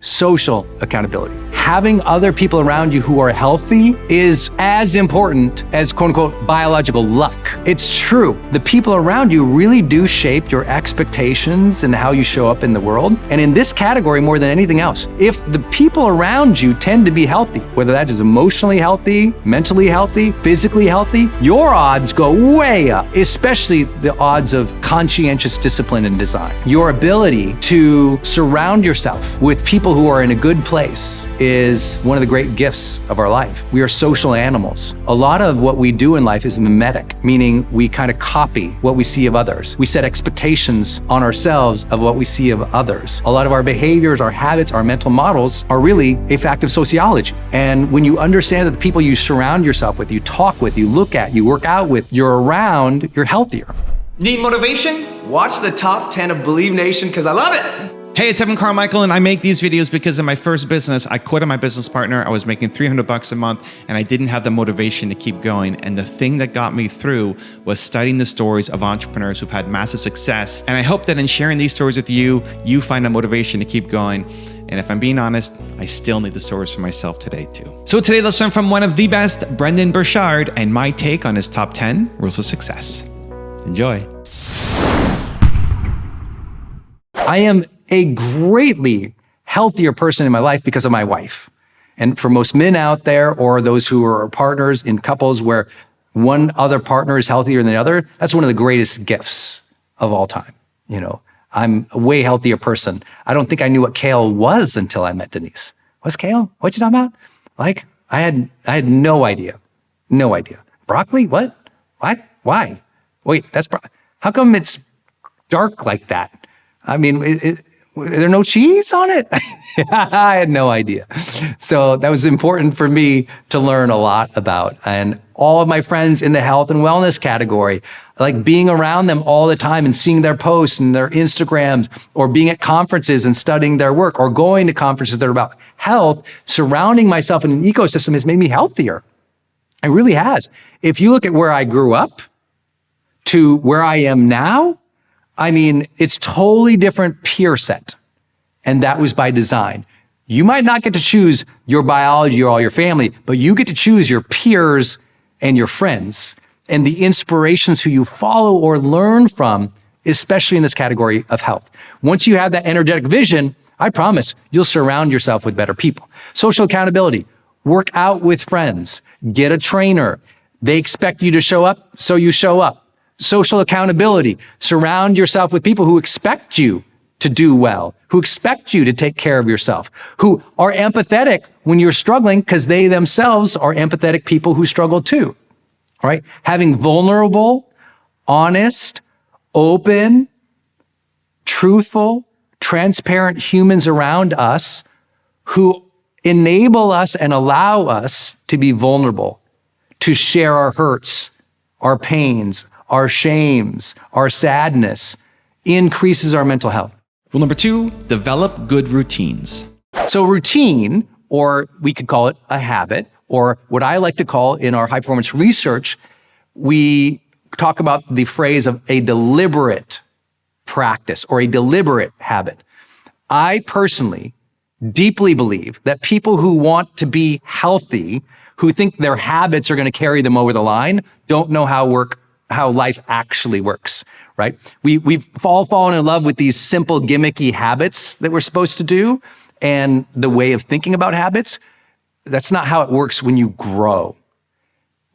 social accountability. Having other people around you who are healthy is as important as quote unquote biological luck. It's true. The people around you really do shape your expectations and how you show up in the world. And in this category, more than anything else, if the people around you tend to be healthy, whether that is emotionally healthy, mentally healthy, physically healthy, your odds go way up, especially the odds of conscientious discipline and design. Your ability to surround yourself with people who are in a good place is one of the great gifts of our life. We are social animals. A lot of what we do in life is mimetic, meaning we kind of copy what we see of others. We set expectations on ourselves of what we see of others. A lot of our behaviors, our habits, our mental models are really a fact of sociology. And when you understand that the people you surround yourself with, you talk with, you look at, you work out with, you're around, you're healthier. Need motivation? Watch the top 10 of Believe Nation because I love it. Hey, it's Carmichael, and I make these videos because in my first business, I quit on my business partner. I was making $300 a month, and I didn't have the motivation to keep going. And the thing that got me through was studying the stories of entrepreneurs who've had massive success. And I hope that in sharing these stories with you, you find the motivation to keep going. And if I'm being honest, I still need the stories for myself today too. So today, let's learn from one of the best, Brendon Burchard, and my take on his top 10 rules of success. Enjoy. I am a greatly healthier person in my life because of my wife. And for most men out there, or those who are partners in couples where one other partner is healthier than the other, that's one of the greatest gifts of all time. You know, I'm a way healthier person. I don't think I knew what kale was until I met Denise. What's kale? What you talking about? Like, I had no idea. No idea. Broccoli? What? Why? Wait, how come it's dark like that? I mean, is there no cheese on it? I had no idea. So that was important for me to learn a lot about. And all of my friends in the health and wellness category, like being around them all the time and seeing their posts and their Instagrams, or being at conferences and studying their work, or going to conferences that are about health, surrounding myself in an ecosystem has made me healthier. It really has. If you look at where I grew up to where I am now, I mean, it's totally different peer set. And that was by design. You might not get to choose your biology or all your family, but you get to choose your peers and your friends and the inspirations who you follow or learn from, especially in this category of health. Once you have that energetic vision, I promise you'll surround yourself with better people. Social accountability, work out with friends, get a trainer. They expect you to show up, so you show up. Social accountability, surround yourself with people who expect you to do well, who expect you to take care of yourself, who are empathetic when you're struggling because they themselves are empathetic people who struggle too, right? Having vulnerable, honest, open, truthful, transparent humans around us who enable us and allow us to be vulnerable, to share our hurts, our pains, our shames, our sadness, increases our mental health. Rule number 2, develop good routines. So routine, or we could call it a habit, or what I like to call in our high performance research, we talk about the phrase of a deliberate practice or a deliberate habit. I personally deeply believe that people who want to be healthy, who think their habits are going to carry them over the line, don't know how life actually works, right? We've all fallen in love with these simple gimmicky habits that we're supposed to do, and the way of thinking about habits. That's not how it works when you grow.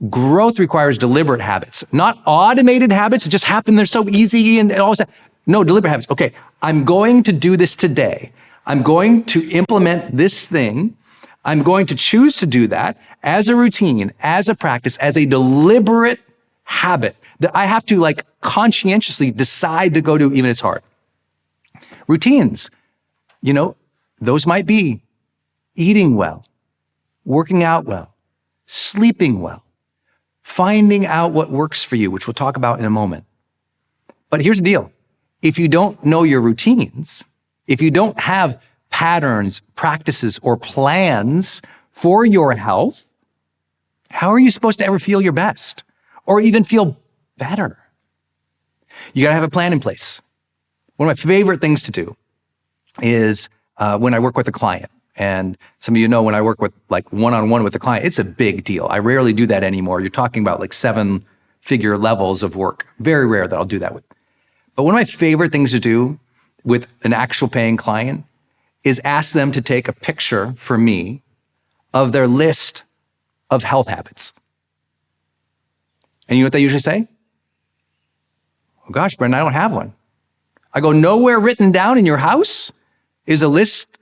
Growth requires deliberate habits, not automated habits that just happen. They're so easy and all that. No, deliberate habits. Okay, I'm going to do this today. I'm going to implement this thing. I'm going to choose to do that as a routine, as a practice, as a deliberate habit that I have to conscientiously decide to go do, even if it's hard. Routines, those might be eating well, working out well, sleeping well, finding out what works for you, which we'll talk about in a moment. But here's the deal. If you don't know your routines, if you don't have patterns, practices, or plans for your health, how are you supposed to ever feel your best or even feel better? You got to have a plan in place. One of my favorite things to do is when I work with a client. And some of you know when I work with like one-on-one with a client, it's a big deal. I rarely do that anymore. You're talking about like 7-figure levels of work. Very rare that I'll do that with. But one of my favorite things to do with an actual paying client is ask them to take a picture for me of their list of health habits. And you know what they usually say? Oh gosh, Brendon, I don't have one. I go, nowhere written down in your house is a list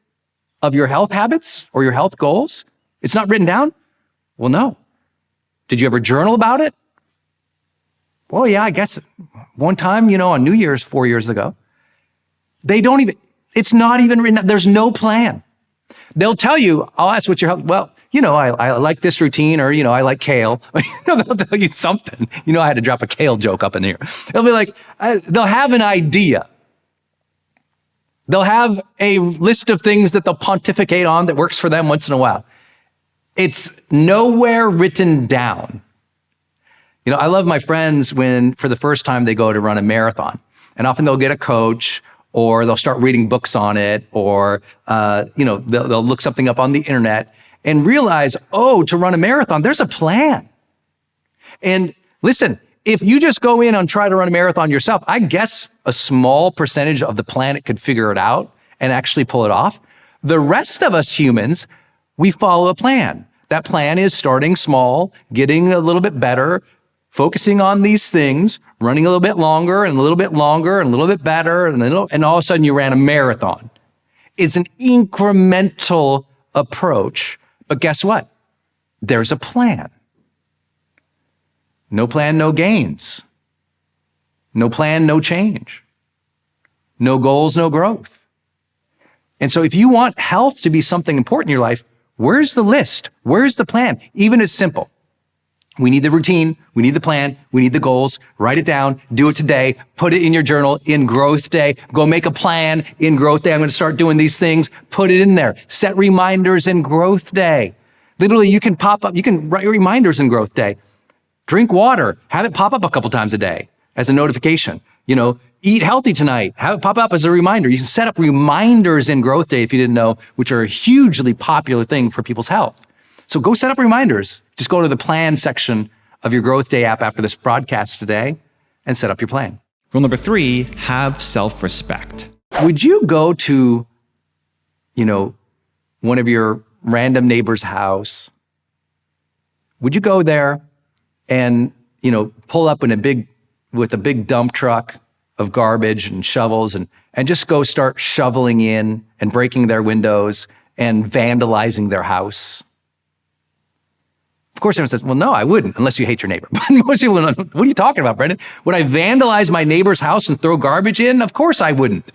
of your health habits or your health goals? It's not written down? Well, no. Did you ever journal about it? Well, yeah, I guess one time, on New Year's 4 years ago. It's not even written down. There's no plan. They'll tell you, I'll ask what your health, well, I like this routine, or, I like kale. They'll tell you something. I had to drop a kale joke up in here. They'll be like, they'll have an idea. They'll have a list of things that they'll pontificate on that works for them once in a while. It's nowhere written down. I love my friends when, for the first time, they go to run a marathon. And often they'll get a coach, or they'll start reading books on it, or, they'll look something up on the internet and realize, to run a marathon, there's a plan. And listen, if you just go in and try to run a marathon yourself, I guess a small percentage of the planet could figure it out and actually pull it off. The rest of us humans, we follow a plan. That plan is starting small, getting a little bit better, focusing on these things, running a little bit longer and a little bit longer and a little bit better, and all of a sudden you ran a marathon. It's an incremental approach, but guess what? There's a plan. No plan, no gains. No plan, no change. No goals, no growth. And so if you want health to be something important in your life, where's the list? Where's the plan? Even it's simple. We need the routine, we need the plan, we need the goals. Write it down, do it today, put it in your journal in growth day. Go make a plan in growth day. I'm going to start doing these things. Put it in there. Set reminders in growth day. Literally, you can write reminders in growth day. Drink water, have it pop up a couple times a day as a notification. Eat healthy tonight, have it pop up as a reminder. You can set up reminders in growth day, if you didn't know, which are a hugely popular thing for people's health. So go set up reminders. Just go to the plan section of your growth day app after this broadcast today and set up your plan. Rule number 3, have self-respect. Would you go to, one of your random neighbor's house? Would you go there and, pull up with a big dump truck of garbage and shovels and just go start shoveling in and breaking their windows and vandalizing their house? Of course, everyone says, well, no, I wouldn't, unless you hate your neighbor. But most people don't know, what are you talking about, Brendon? Would I vandalize my neighbor's house and throw garbage in? Of course I wouldn't.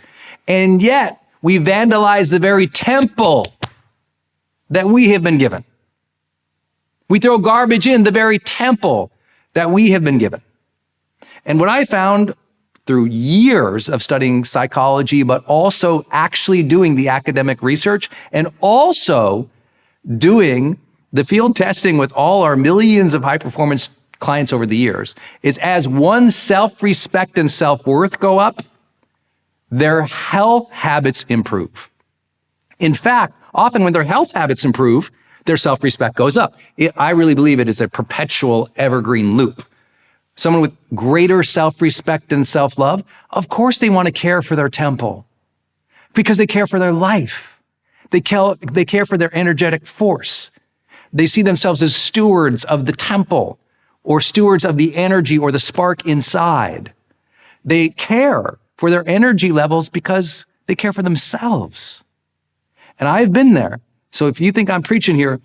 And yet, we vandalize the very temple that we have been given. We throw garbage in the very temple that we have been given. And what I found through years of studying psychology, but also actually doing the academic research and also doing the field testing with all our millions of high-performance clients over the years, is as one's self-respect and self-worth go up, their health habits improve. In fact, often when their health habits improve, their self-respect goes up. I really believe it is a perpetual evergreen loop. Someone with greater self-respect and self-love, of course they want to care for their temple because they care for their life. They care for their energetic force. They see themselves as stewards of the temple or stewards of the energy or the spark inside. They care for their energy levels because they care for themselves. And I've been there. So if you think I'm preaching here,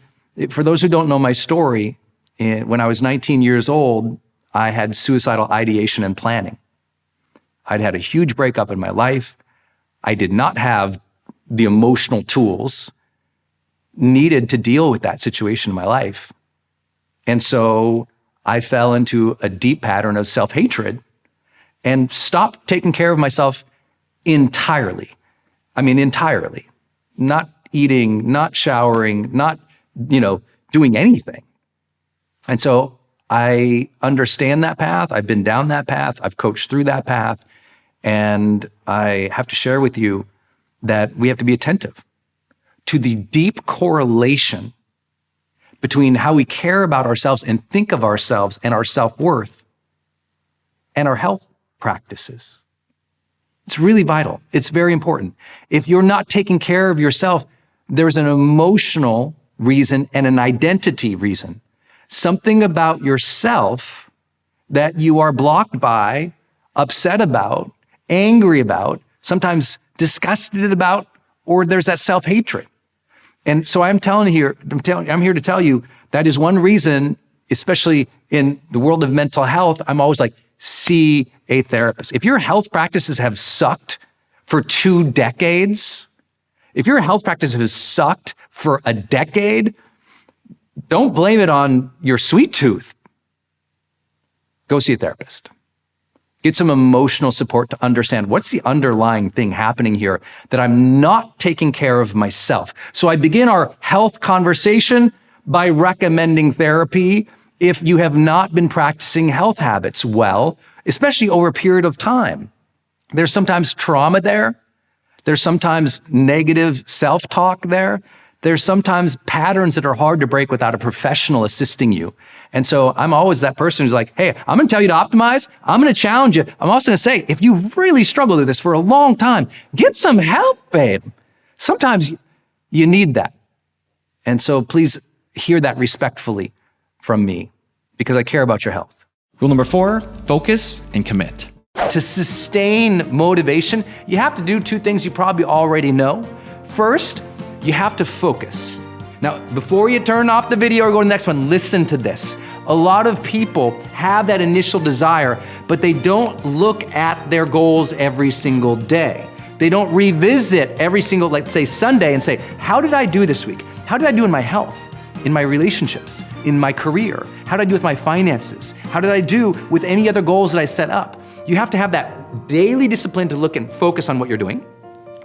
for those who don't know my story, when I was 19 years old, I had suicidal ideation and planning. I'd had a huge breakup in my life. I did not have the emotional tools needed to deal with that situation in my life. And so I fell into a deep pattern of self-hatred and stopped taking care of myself entirely. Entirely. Not eating, not showering, not, doing anything. And so I understand that path. I've been down that path. I've coached through that path. And I have to share with you that we have to be attentive. to the deep correlation between how we care about ourselves and think of ourselves and our self-worth and our health practices. It's really vital. It's very important. If you're not taking care of yourself, there's an emotional reason and an identity reason. Something about yourself that you are blocked by, upset about, angry about, sometimes disgusted about, or there's that self-hatred. And so I'm here to tell you that is one reason, especially in the world of mental health, I'm always like, see a therapist. If your health practices have sucked for 2 decades, if your health practice has sucked for a decade, don't blame it on your sweet tooth. Go see a therapist. Get some emotional support to understand what's the underlying thing happening here that I'm not taking care of myself. So I begin our health conversation by recommending therapy if you have not been practicing health habits well, especially over a period of time. There's sometimes trauma there. There's sometimes negative self-talk there. There's sometimes patterns that are hard to break without a professional assisting you. And so I'm always that person who's like, hey, I'm going to tell you to optimize. I'm going to challenge you. I'm also going to say, if you've really struggled with this for a long time, get some help, babe. Sometimes you need that. And so please hear that respectfully from me because I care about your health. Rule number 4, focus and commit. To sustain motivation, you have to do 2 things you probably already know. First, you have to focus. Now, before you turn off the video or go to the next one, listen to this. A lot of people have that initial desire, but they don't look at their goals every single day. They don't revisit every single, let's say, Sunday and say, how did I do this week? How did I do in my health, in my relationships, in my career? How did I do with my finances? How did I do with any other goals that I set up? You have to have that daily discipline to look and focus on what you're doing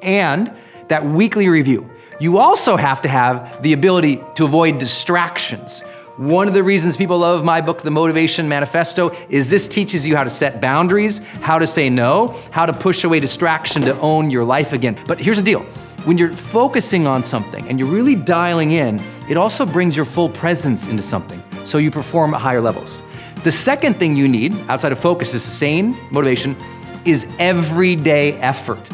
and that weekly review. You also have to have the ability to avoid distractions. One of the reasons people love my book, The Motivation Manifesto, is this teaches you how to set boundaries, how to say no, how to push away distraction to own your life again. But here's the deal. When you're focusing on something and you're really dialing in, it also brings your full presence into something, so you perform at higher levels. The second thing you need, outside of focus, is sustained motivation, is everyday effort.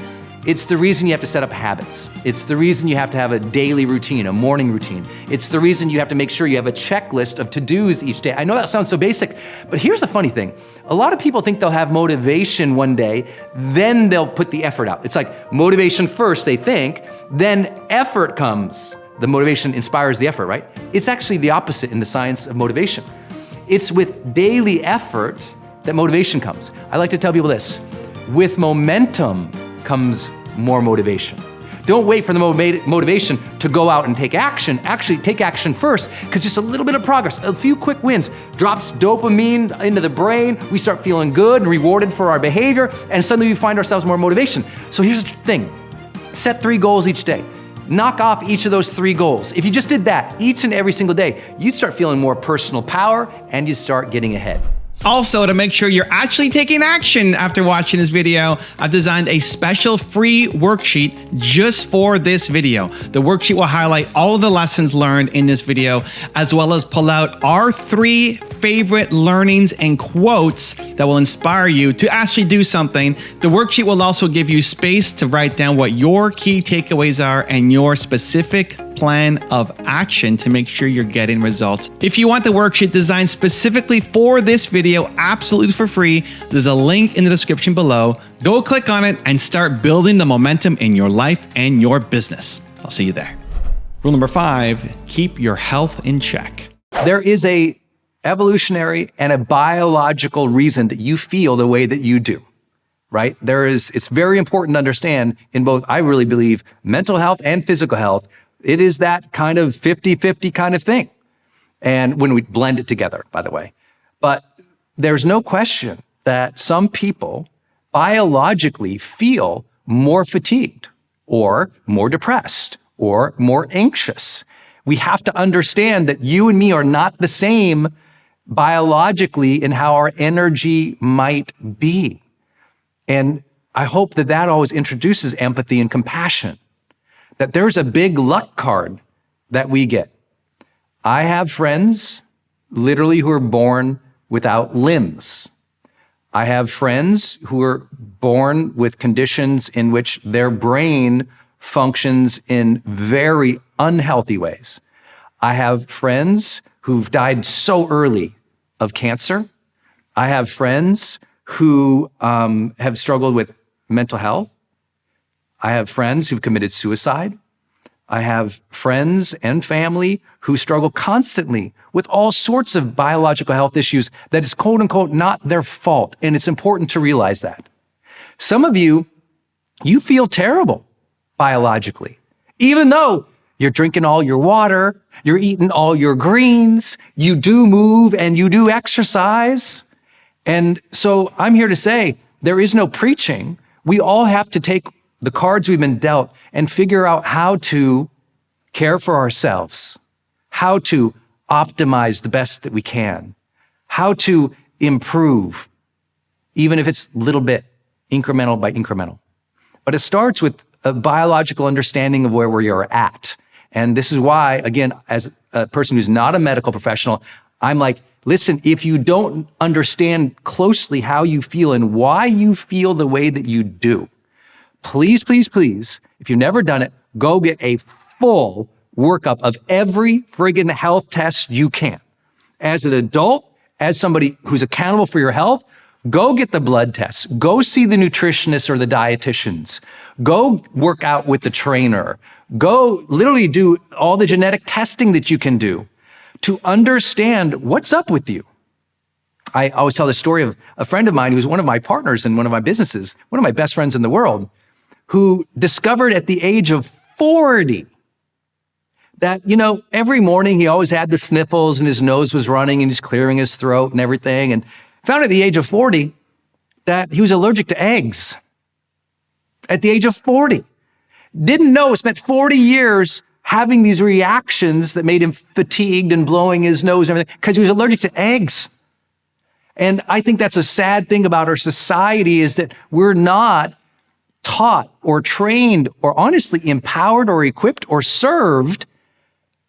It's the reason you have to set up habits. It's the reason you have to have a daily routine, a morning routine. It's the reason you have to make sure you have a checklist of to-dos each day. I know that sounds so basic, but here's the funny thing. A lot of people think they'll have motivation one day, then they'll put the effort out. It's like motivation first, they think, then effort comes. The motivation inspires the effort, right? It's actually the opposite in the science of motivation. It's with daily effort that motivation comes. I like to tell people this, with momentum comes more motivation. Don't wait for the motivation to go out and take action. Actually, take action first, because just a little bit of progress, a few quick wins, drops dopamine into the brain. We start feeling good and rewarded for our behavior, and suddenly we find ourselves more motivation. So here's the thing. Set 3 goals each day. Knock off each of those 3 goals. If you just did that each and every single day, you'd start feeling more personal power and you start getting ahead. Also, to make sure you're actually taking action after watching this video, I've designed a special free worksheet just for this video. The worksheet will highlight all of the lessons learned in this video, as well as pull out our 3 favorite learnings and quotes that will inspire you to actually do something. The worksheet will also give you space to write down what your key takeaways are and your specific plan of action to make sure you're getting results. If you want the worksheet designed specifically for this video, absolutely for free, there's a link in the description below. Go click on it and start building the momentum in your life and your business. I'll see you there. Rule number 5, keep your health in check. There is a evolutionary and a biological reason that you feel the way that you do, right? It's very important to understand in both, I really believe, mental health and physical health. It is that kind of 50-50 kind of thing. And when we blend it together, by the way. But there's no question that some people biologically feel more fatigued or more depressed or more anxious. We have to understand that you and me are not the same biologically in how our energy might be. And I hope that always introduces empathy and compassion. that there's a big luck card that we get. I have friends literally who are born without limbs. I have friends who are born with conditions in which their brain functions in very unhealthy ways. I have friends who've died so early of cancer. I have friends who have struggled with mental health. I have friends who've committed suicide. I have friends and family who struggle constantly with all sorts of biological health issues that is quote unquote not their fault. And it's important to realize that. Some of you feel terrible biologically, even though you're drinking all your water, you're eating all your greens, you do move and you do exercise. And so I'm here to say there is no preaching. We all have to take the cards we've been dealt and figure out how to care for ourselves, how to optimize the best that we can, how to improve, even if it's a little bit, incremental by incremental. But it starts with a biological understanding of where we are at. And this is why, again, as a person who's not a medical professional, I'm like, listen, if you don't understand closely how you feel and why you feel the way that you do, please, please, please, if you've never done it, go get a full workup of every friggin' health test you can. As an adult, as somebody who's accountable for your health, go get the blood tests. Go see the nutritionists or the dietitians. Go work out with the trainer. Go literally do all the genetic testing that you can do to understand what's up with you. I always tell the story of a friend of mine who was one of my partners in one of my businesses, one of my best friends in the world, who discovered at the age of 40 that, every morning he always had the sniffles and his nose was running and he's clearing his throat and everything. And found at the age of 40 that he was allergic to eggs. At the age of 40. Didn't know, spent 40 years having these reactions that made him fatigued and blowing his nose and everything because he was allergic to eggs. And I think that's a sad thing about our society is that we're not taught or trained or honestly empowered or equipped or served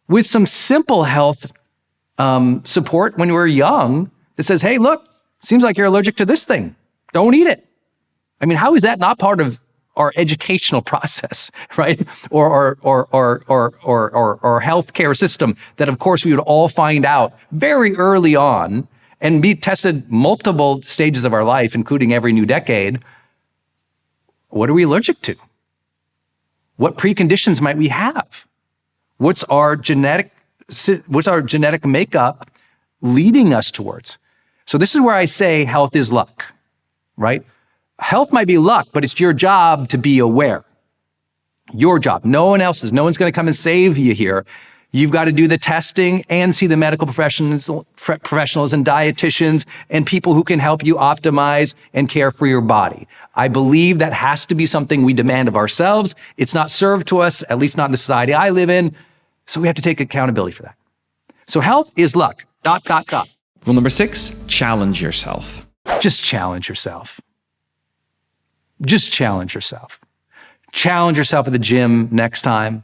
with some simple health support when we're young that says, hey, look, seems like you're allergic to this thing. Don't eat it. I mean, how is that not part of our educational process, right? Or healthcare system that, of course, we would all find out very early on and be tested multiple stages of our life, including every new decade. What are we allergic to? What preconditions might we have? What's our genetic makeup leading us towards? So this is where I say health is luck, right? Health might be luck, but it's your job to be aware. Your job, no one else's. No one's going to come and save you here. You've got to do the testing and see the medical professionals and dietitians and people who can help you optimize and care for your body. I believe that has to be something we demand of ourselves. It's not served to us, at least not in the society I live in. So we have to take accountability for that. So health is luck, ... Rule number 6, challenge yourself. Just challenge yourself. Just challenge yourself. Challenge yourself at the gym next time.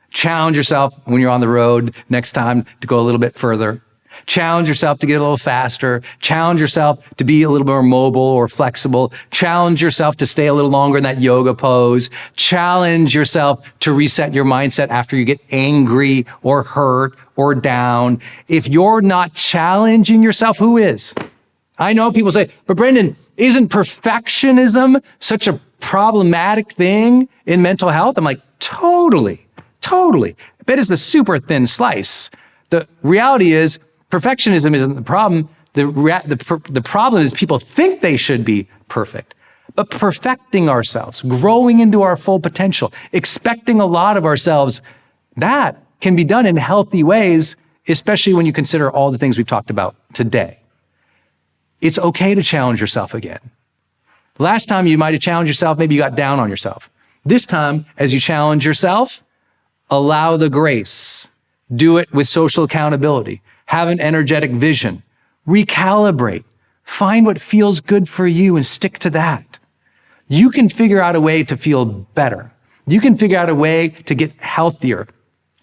Challenge yourself when you're on the road next time to go a little bit further. Challenge yourself to get a little faster. Challenge yourself to be a little more mobile or flexible. Challenge yourself to stay a little longer in that yoga pose. Challenge yourself to reset your mindset after you get angry or hurt or down. If you're not challenging yourself, who is? I know people say, but Brendon, isn't perfectionism such a problematic thing in mental health? I'm like, totally. That is the super thin slice. The reality is perfectionism isn't the problem. The problem is people think they should be perfect. But perfecting ourselves, growing into our full potential, expecting a lot of ourselves, that can be done in healthy ways, especially when you consider all the things we've talked about today. It's okay to challenge yourself again. Last time you might have challenged yourself, maybe you got down on yourself. This time, as you challenge yourself, allow the grace. Do it with social accountability. Have an energetic vision. Recalibrate. Find what feels good for you and stick to that. You can figure out a way to feel better. You can figure out a way to get healthier.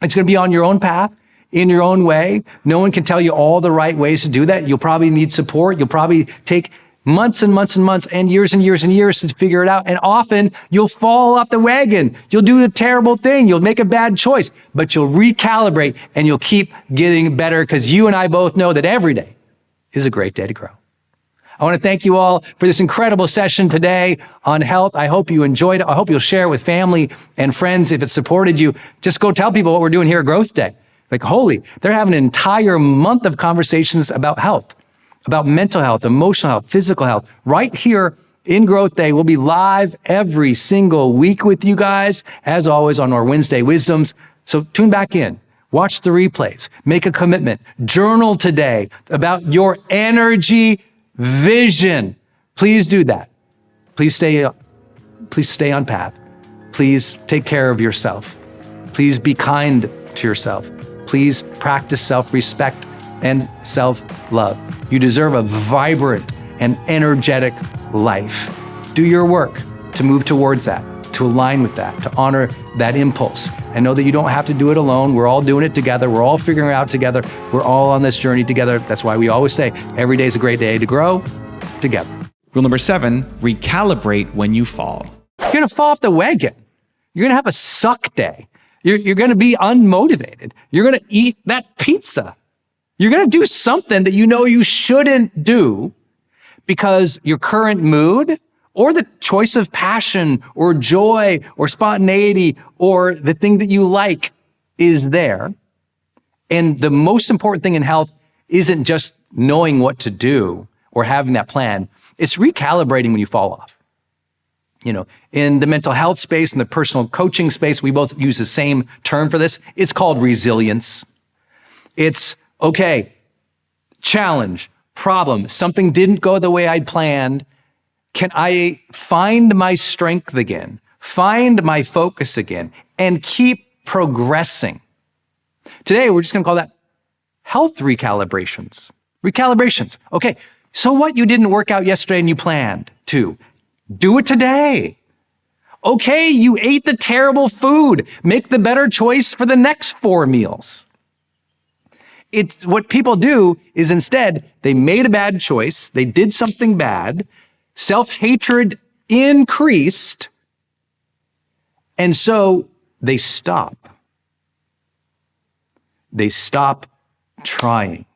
It's going to be on your own path, in your own way. No one can tell you all the right ways to do that. You'll probably need support. You'll probably take months and months and months and years and years and years to figure it out. And often you'll fall off the wagon. You'll do a terrible thing. You'll make a bad choice, but you'll recalibrate and you'll keep getting better, because you and I both know that every day is a great day to grow. I want to thank you all for this incredible session today on health. I hope you enjoyed it. I hope you'll share it with family and friends. If it supported you, just go tell people what we're doing here at Growth Day. Like, holy, they're having an entire month of conversations about health, about mental health, emotional health, physical health, right here in Growth Day. We'll be live every single week with you guys, as always, on our Wednesday Wisdoms. So tune back in, watch the replays, make a commitment, journal today about your energy vision. Please do that. Please stay on path. Please take care of yourself. Please be kind to yourself. Please practice self-respect and self-love. You deserve a vibrant and energetic life. Do your work to move towards that, to align with that, to honor that impulse. And know that you don't have to do it alone. We're all doing it together. We're all figuring it out together. We're all on this journey together. That's why we always say every day is a great day to grow together. Rule number 7, recalibrate when you fall. You're going to fall off the wagon. You're going to have a suck day. You're going to be unmotivated. You're going to eat that pizza. You're going to do something that you know you shouldn't do because your current mood or the choice of passion or joy or spontaneity or the thing that you like is there. And the most important thing in health isn't just knowing what to do or having that plan. It's recalibrating when you fall off. You know, in the mental health space and the personal coaching space, we both use the same term for this. It's called resilience. It's, okay, challenge, problem, something didn't go the way I'd planned. Can I find my strength again, find my focus again, and keep progressing? Today, we're just going to call that health recalibrations. Recalibrations. Okay, so what? You didn't work out yesterday and you planned to. Do it today. Okay, you ate the terrible food. Make the better choice for the next 4 meals. It's what people do is instead they made a bad choice. They did something bad. Self-hatred increased. And so they stop. They stop trying.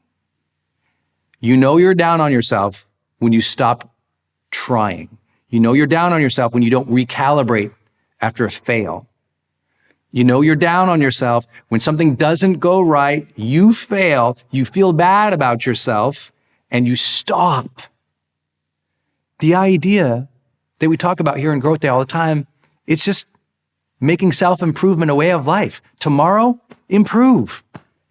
You know you're down on yourself when you stop trying. You know you're down on yourself when you don't recalibrate after a fail. You know you're down on yourself when something doesn't go right, you fail, you feel bad about yourself, and you stop. The idea that we talk about here in Growth Day all the time, it's just making self-improvement a way of life. Tomorrow, improve,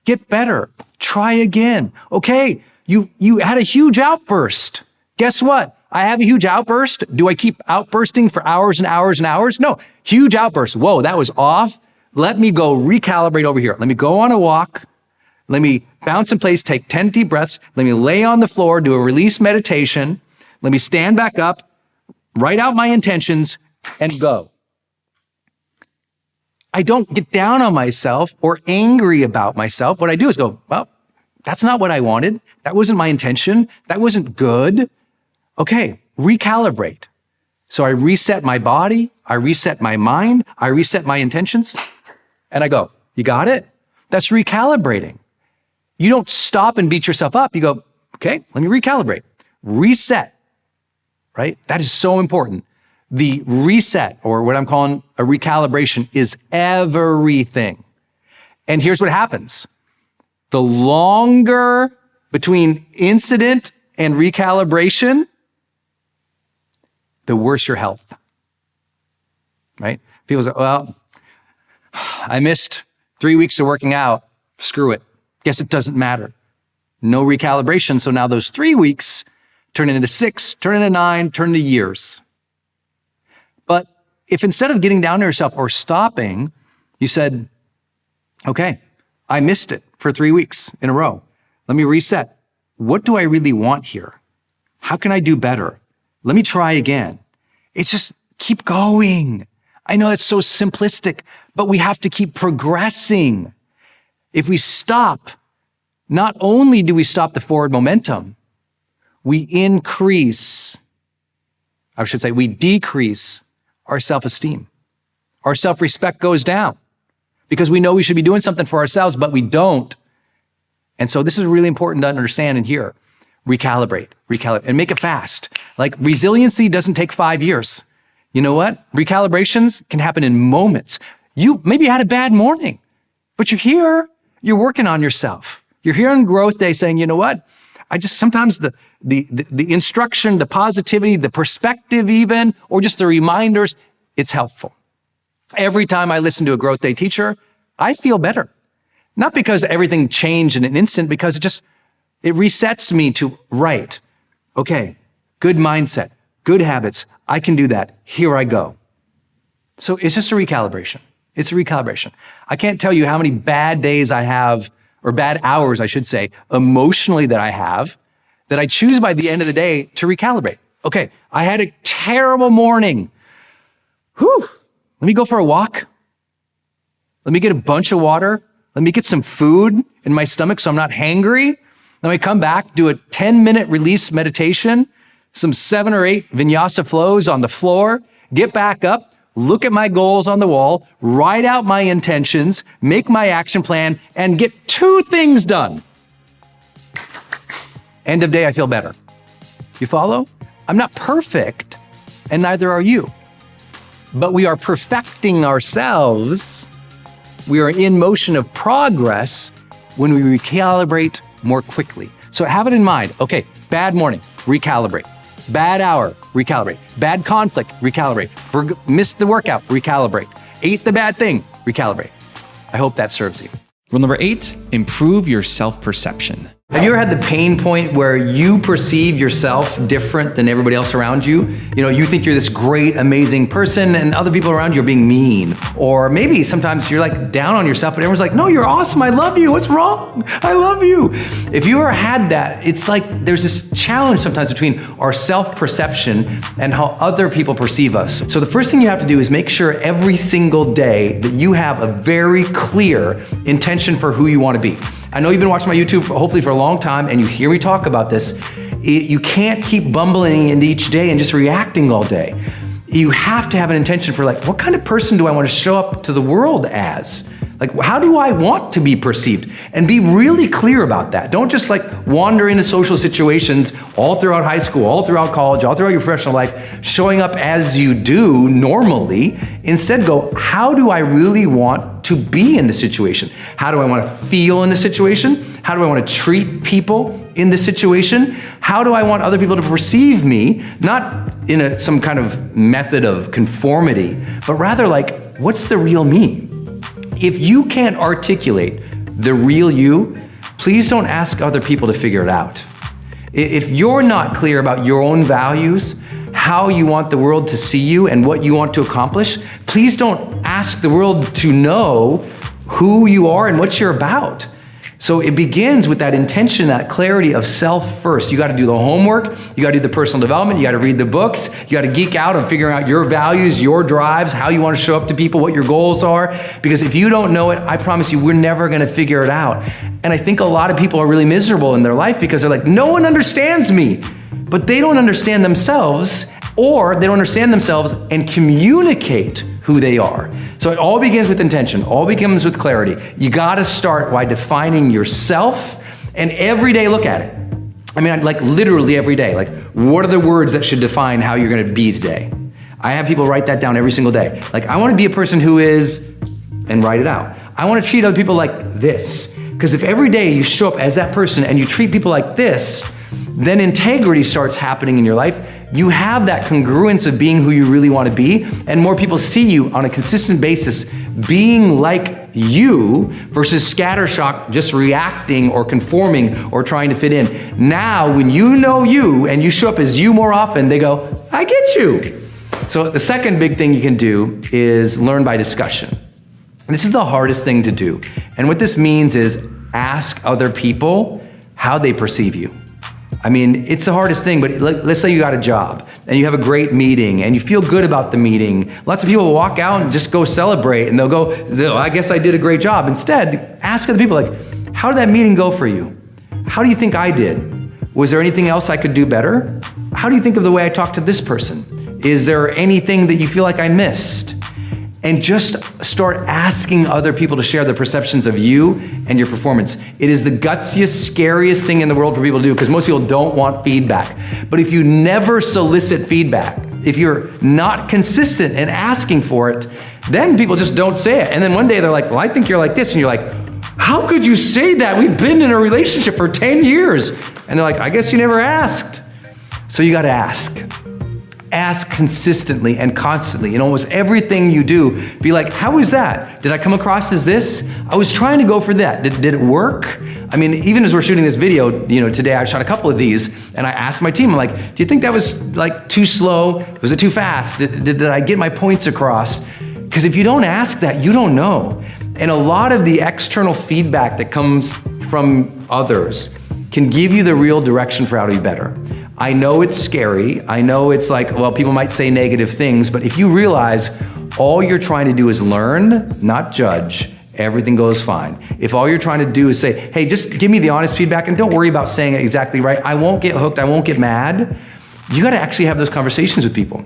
get better, try again. Okay, you had a huge outburst. Guess what? I have a huge outburst. Do I keep outbursting for hours and hours and hours? No, huge outburst. Whoa, that was off. Let me go recalibrate over here. Let me go on a walk. Let me bounce in place, take 10 deep breaths. Let me lay on the floor, do a release meditation. Let me stand back up, write out my intentions, and go. I don't get down on myself or angry about myself. What I do is go, well, that's not what I wanted. That wasn't my intention. That wasn't good. Okay, recalibrate. So I reset my body, I reset my mind, I reset my intentions, and I go, you got it? That's recalibrating. You don't stop and beat yourself up. You go, okay, let me recalibrate. Reset, right? That is so important. The reset, or what I'm calling a recalibration, is everything. And here's what happens. The longer between incident and recalibration, the worse your health, right? People say, well, I missed 3 weeks of working out. Screw it. Guess it doesn't matter. No recalibration. So now those 3 weeks turn into 6, turn into 9, turn into years. But if instead of getting down to yourself or stopping, you said, okay, I missed it for 3 weeks in a row. Let me reset. What do I really want here? How can I do better? Let me try again. It's just keep going. I know that's so simplistic, but we have to keep progressing. If we stop, not only do we stop the forward momentum, we decrease our self-esteem. Our self-respect goes down because we know we should be doing something for ourselves, but we don't. And so this is really important to understand and hear. Recalibrate, and make it fast. Like resiliency doesn't take 5 years. You know what? Recalibrations can happen in moments. You maybe had a bad morning, but you're here, you're working on yourself. You're here on growth day saying, you know what? Sometimes the instruction, the positivity, the perspective even, or just the reminders, it's helpful. Every time I listen to a growth day teacher, I feel better. Not because everything changed in an instant, because it resets me to, right, okay, good mindset, good habits, I can do that, here I go. So it's just a recalibration. It's a recalibration. I can't tell you how many bad days I have, or bad hours, I should say, emotionally that I have, that I choose by the end of the day to recalibrate. Okay, I had a terrible morning. Whew, let me go for a walk. Let me get a bunch of water. Let me get some food in my stomach so I'm not hangry. Let me come back, do a 10-minute release meditation, some 7 or 8 vinyasa flows on the floor, get back up, look at my goals on the wall, write out my intentions, make my action plan, and get 2 things done. End of day, I feel better. You follow? I'm not perfect, and neither are you. But we are perfecting ourselves. We are in motion of progress when we recalibrate more quickly. So have it in mind. Okay, bad morning, recalibrate. Bad hour, recalibrate. Bad conflict, recalibrate. Missed the workout, recalibrate. Ate the bad thing, recalibrate. I hope that serves you. Rule number 8, improve your self-perception. Have you ever had the pain point where you perceive yourself different than everybody else around you? You know, you think you're this great, amazing person and other people around you are being mean. Or maybe sometimes you're like down on yourself, but everyone's like, no, you're awesome, I love you, what's wrong? I love you. If you ever had that, it's like there's this challenge sometimes between our self-perception and how other people perceive us. So the first thing you have to do is make sure every single day that you have a very clear intention for who you want to be. I know you've been watching my YouTube hopefully for a long time and you hear me talk about this. You can't keep bumbling into each day and just reacting all day. You have to have an intention for like, what kind of person do I want to show up to the world as? Like, how do I want to be perceived? And be really clear about that. Don't just like wander into social situations all throughout high school, all throughout college, all throughout your professional life, showing up as you do normally. Instead go, how do I really want to be in the situation? How do I want to feel in the situation? How do I want to treat people in the situation? How do I want other people to perceive me? Not in some kind of method of conformity, but rather like, what's the real me? If you can't articulate the real you, please don't ask other people to figure it out. If you're not clear about your own values, how you want the world to see you and what you want to accomplish, please don't ask the world to know who you are and what you're about. So it begins with that intention, that clarity of self first. You got to do the homework, you got to do the personal development, you got to read the books, you got to geek out on figuring out your values, your drives, how you want to show up to people, what your goals are. Because if you don't know it, I promise you, we're never going to figure it out. And I think a lot of people are really miserable in their life because they're like, no one understands me. But they don't understand themselves, or they don't understand themselves and communicate who they are. So it all begins with intention, all begins with clarity. You gotta start by defining yourself and every day look at it. I mean, like literally every day, like what are the words that should define how you're gonna be today? I have people write that down every single day. Like, I wanna be a person who is, and write it out. I wanna treat other people like this. Because if every day you show up as that person and you treat people like this, then integrity starts happening in your life. You have that congruence of being who you really want to be, and more people see you on a consistent basis being like you versus scattershot, just reacting or conforming or trying to fit in. Now, when you know you and you show up as you more often, they go, I get you. So the second big thing you can do is learn by discussion. This is the hardest thing to do. And what this means is ask other people how they perceive you. I mean, it's the hardest thing, but let's say you got a job. and you have a great meeting and you feel good about the meeting, lots of people walk out and just go celebrate and they'll go, I guess I did a great job. Instead, ask other people, like, how did that meeting go for you? How do you think I did? Was there anything else I could do better? How do you think of the way I talked to this person? Is there anything that you feel like I missed? And just start asking other people to share their perceptions of you and your performance. It is the gutsiest, scariest thing in the world for people to do because most people don't want feedback. But if you never solicit feedback, if you're not consistent in asking for it, then people just don't say it. And then one day they're like, well, I think you're like this. And you're like, how could you say that? We've been in a relationship for 10 years. And they're like, I guess you never asked. So you got to ask. Ask consistently and constantly in almost everything you do. Be like, how is that? Did I come across as this? I was trying to go for that. Did it work? I mean, even as we're shooting this video, today I shot a couple of these and I asked my team, I'm like, do you think that was like too slow? Was it too fast? Did I get my points across? Because if you don't ask that, you don't know. And a lot of the external feedback that comes from others can give you the real direction for how to be better. I know it's scary. I know it's like, well, people might say negative things, but if you realize all you're trying to do is learn, not judge, everything goes fine. If all you're trying to do is say, hey, just give me the honest feedback and don't worry about saying it exactly right. I won't get hooked. I won't get mad. You got to actually have those conversations with people.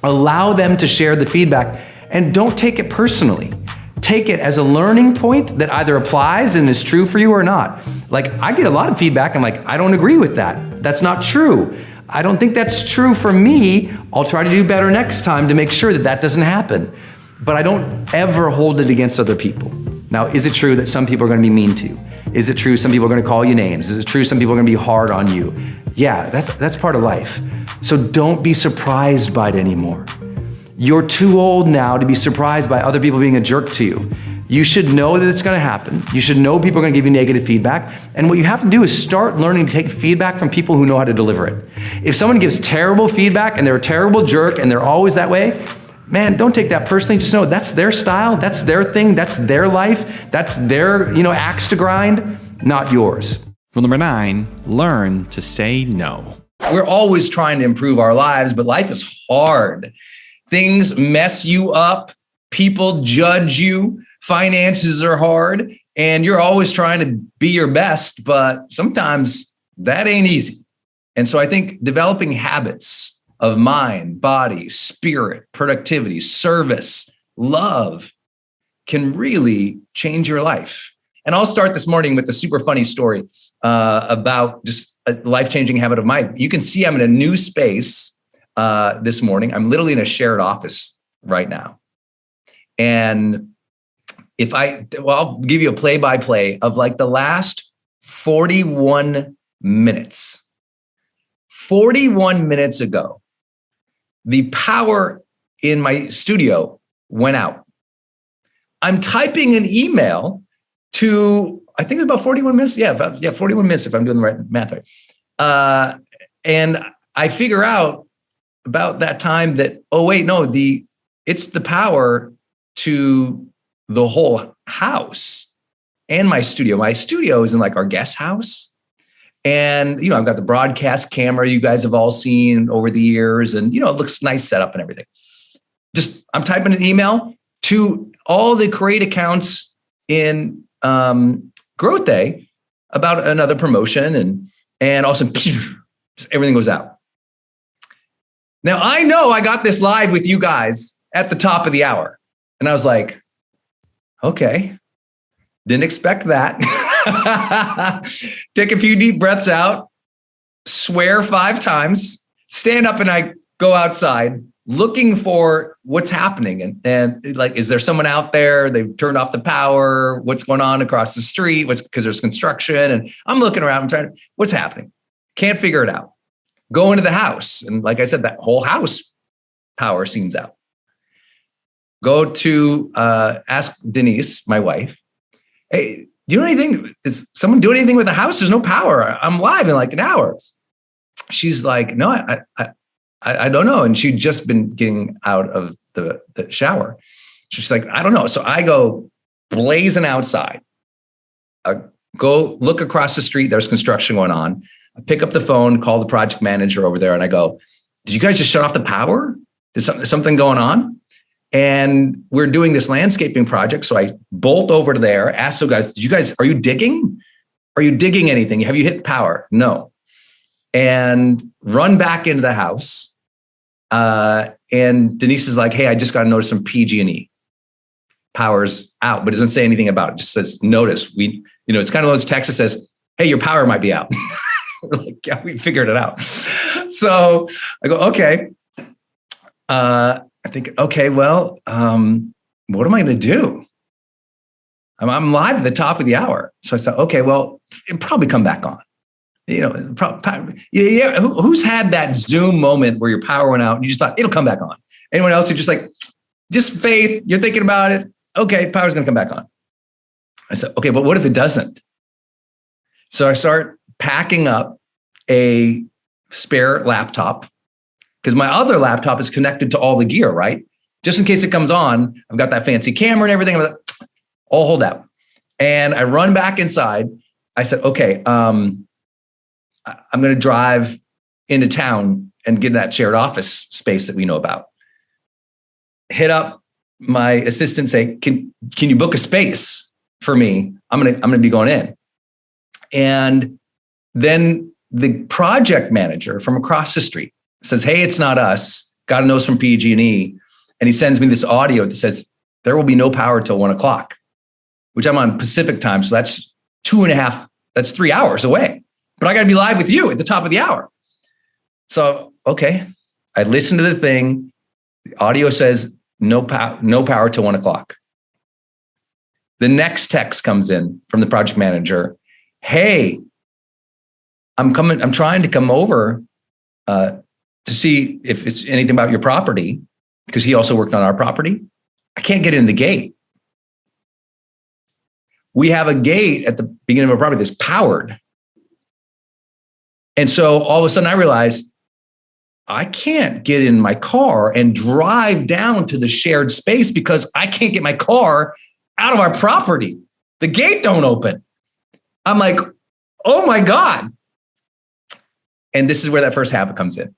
Allow them to share the feedback and don't take it personally. Take it as a learning point that either applies and is true for you or not. Like, I get a lot of feedback. I'm like, I don't agree with that. That's not true. I don't think that's true for me. I'll try to do better next time to make sure that that doesn't happen. But I don't ever hold it against other people. Now, is it true that some people are going to be mean to you? Is it true some people are going to call you names? Is it true some people are going to be hard on you? Yeah, that's part of life. So don't be surprised by it anymore. You're too old now to be surprised by other people being a jerk to you. You should know that it's going to happen. You should know people are going to give you negative feedback. And what you have to do is start learning to take feedback from people who know how to deliver it. If someone gives terrible feedback and they're a terrible jerk and they're always that way, man, don't take that personally. Just know that's their style, that's their thing, that's their life, that's their, axe to grind, not yours. Rule number 9, learn to say no. We're always trying to improve our lives, but life is hard. Things mess you up, people judge you, finances are hard, and you're always trying to be your best, but sometimes that ain't easy. And so I think developing habits of mind, body, spirit, productivity, service, love can really change your life. And I'll start this morning with a super funny story about just a life-changing habit of mine. You can see I'm in a new space this morning. I'm literally in a shared office right now. And I'll give you a play-by-play of like the last 41 minutes. 41 minutes ago, the power in my studio went out. I'm typing an email to, I think it's about 41 minutes. Yeah, 41 minutes if I'm doing the right math right. And I figure out about that time that, oh wait, no, it's the power to the whole house and my studio. My studio is in like our guest house. And, I've got the broadcast camera you guys have all seen over the years. And, it looks nice setup and everything. I'm typing an email to all the Create accounts in Growth Day about another promotion. And also just everything goes out. Now, I know I got this live with you guys at the top of the hour. And I was like, okay, didn't expect that. Take a few deep breaths out, swear 5 times, stand up, and I go outside looking for what's happening. And like, is there someone out there? They've turned off the power. What's going on across the street? Because there's construction. And I'm looking around, what's happening? Can't figure it out. Go into the house. And like I said, that whole house power seems out. Go to ask Denise, my wife, hey, do you know anything? Is someone doing anything with the house? There's no power. I'm live in like an hour. She's like, no, I don't know. And she'd just been getting out of the shower. She's like, I don't know. So I go blazing outside. I go look across the street. There's construction going on. I pick up the phone, call the project manager over there, and I go, did you guys just shut off the power? Is something going on? And we're doing this landscaping project. So I bolt over to there, ask the guys, are you digging? Are you digging anything? Have you hit power? No. And run back into the house. And Denise is like, hey, I just got a notice from PG&E. Power's out, but doesn't say anything about it. Just says, notice. It's kind of those texts that says, hey, your power might be out. We're like, yeah, we figured it out. So I go, okay. I think, okay, well, what am I going to do? I'm live at the top of the hour. So I thought, okay, well, it'll probably come back on. Who's had that Zoom moment where your power went out and you just thought it'll come back on? Anyone else who just like, just faith, you're thinking about it. Okay, power's going to come back on. I said, okay, but what if it doesn't? So I start packing up a spare laptop because my other laptop is connected to all the gear, right? Just in case it comes on, I've got that fancy camera and everything. I'm like, I'll hold out. And I run back inside. I said, okay, I'm going to drive into town and get that shared office space that we know about. Hit up my assistant, say, can you book a space for me? I'm going to be going in. And then the project manager from across the street says, hey, it's not us. Got a notice from PG&E. And he sends me this audio that says, there will be no power till 1 o'clock, which I'm on Pacific time. So that's 3 hours away. But I got to be live with you at the top of the hour. So, okay. I listened to the thing. The audio says no power till 1 o'clock. The next text comes in from the project manager. Hey, I'm trying to come over to see if it's anything about your property, because he also worked on our property. I can't get in the gate. We have a gate at the beginning of our property that's powered. And so all of a sudden I realized I can't get in my car and drive down to the shared space because I can't get my car out of our property. The gate don't open. I'm like, oh my God. And this is where that first habit comes in.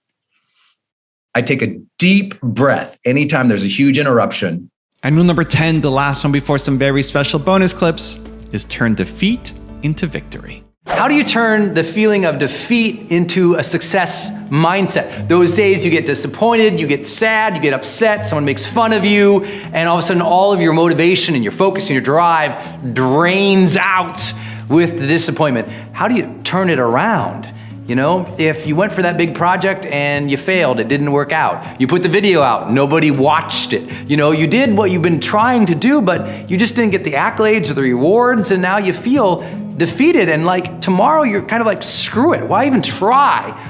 I take a deep breath anytime there's a huge interruption. And rule number 10, the last one before some very special bonus clips, is turn defeat into victory. How do you turn the feeling of defeat into a success mindset? Those days you get disappointed, you get sad, you get upset, someone makes fun of you, and all of a sudden all of your motivation and your focus and your drive drains out with the disappointment. How do you turn it around? If you went for that big project and you failed, it didn't work out. You put the video out, nobody watched it. You did what you've been trying to do, but you just didn't get the accolades or the rewards, and now you feel defeated, and like tomorrow you're kind of like, screw it, why even try?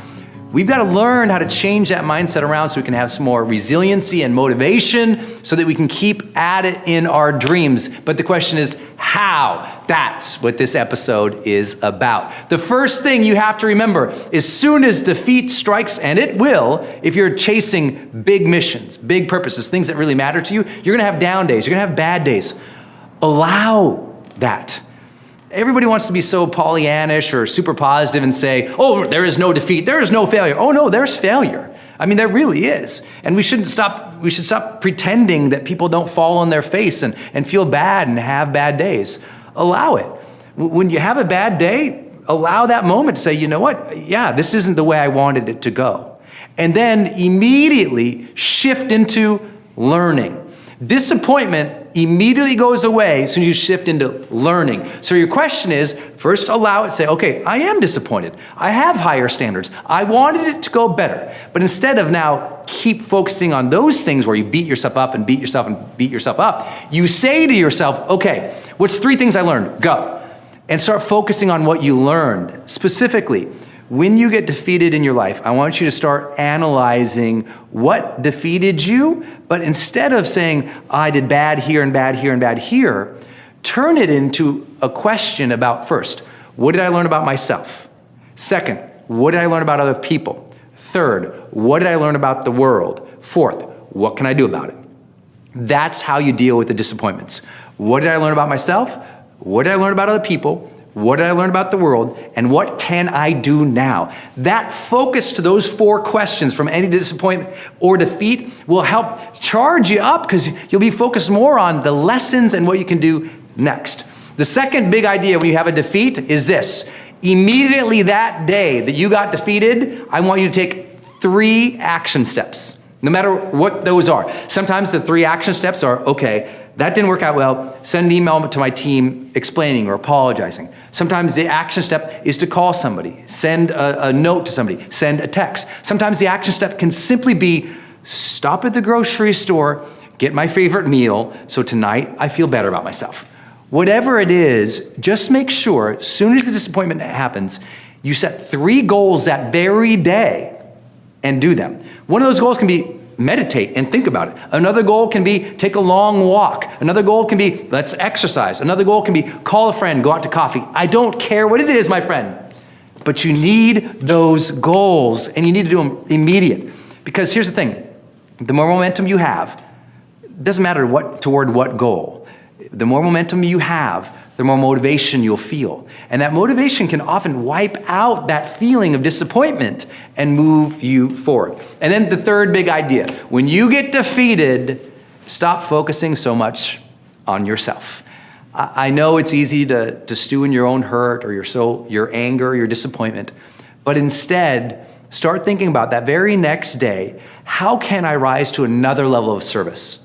We've got to learn how to change that mindset around so we can have some more resiliency and motivation so that we can keep at it in our dreams. But the question is how? That's what this episode is about. The first thing you have to remember, as soon as defeat strikes, and it will, if you're chasing big missions, big purposes, things that really matter to you, you're going to have down days, you're going to have bad days. Allow that. Everybody wants to be so Pollyannish or super positive and say, oh, there is no defeat, there is no failure. Oh no, there's failure. I mean, there really is. And we should stop pretending that people don't fall on their face and feel bad and have bad days. Allow it. When you have a bad day, allow that moment to say, you know what? Yeah, this isn't the way I wanted it to go. And then immediately shift into learning. Disappointment immediately goes away as soon as you shift into learning. So your question is, first allow it, say, okay, I am disappointed. I have higher standards. I wanted it to go better. But instead of now keep focusing on those things where you beat yourself up and beat yourself and beat yourself up, you say to yourself, okay, what's 3 things I learned? Go. And start focusing on what you learned. Specifically, when you get defeated in your life, I want you to start analyzing what defeated you, but instead of saying, I did bad here and bad here and bad here, turn it into a question about, first, what did I learn about myself? Second, what did I learn about other people? Third, what did I learn about the world? Fourth, what can I do about it? That's how you deal with the disappointments. What did I learn about myself? What did I learn about other people? what did I learn about the world, and what can I do now? That focus to those 4 questions from any disappointment or defeat will help charge you up because you'll be focused more on the lessons and what you can do next. The second big idea when you have a defeat is this. Immediately that day that you got defeated, I want you to take 3 action steps, no matter what those are. Sometimes the 3 action steps are, okay, that didn't work out well, send an email to my team explaining or apologizing. Sometimes the action step is to call somebody, send a note to somebody, send a text. Sometimes the action step can simply be stop at the grocery store, get my favorite meal, so tonight I feel better about myself. Whatever it is, just make sure as soon as the disappointment happens, you set 3 goals that very day and do them. One of those goals can be meditate and think about it. Another goal can be take a long walk. Another goal can be let's exercise. Another goal can be call a friend, go out to coffee. I don't care what it is, my friend, but you need those goals and you need to do them immediate. Because here's the thing, the more momentum you have, it doesn't matter toward what goal. The more momentum you have, the more motivation you'll feel. And that motivation can often wipe out that feeling of disappointment and move you forward. And then the third big idea, when you get defeated, stop focusing so much on yourself. I know it's easy to stew in your own hurt or your anger, your disappointment, but instead, start thinking about that very next day, how can I rise to another level of service?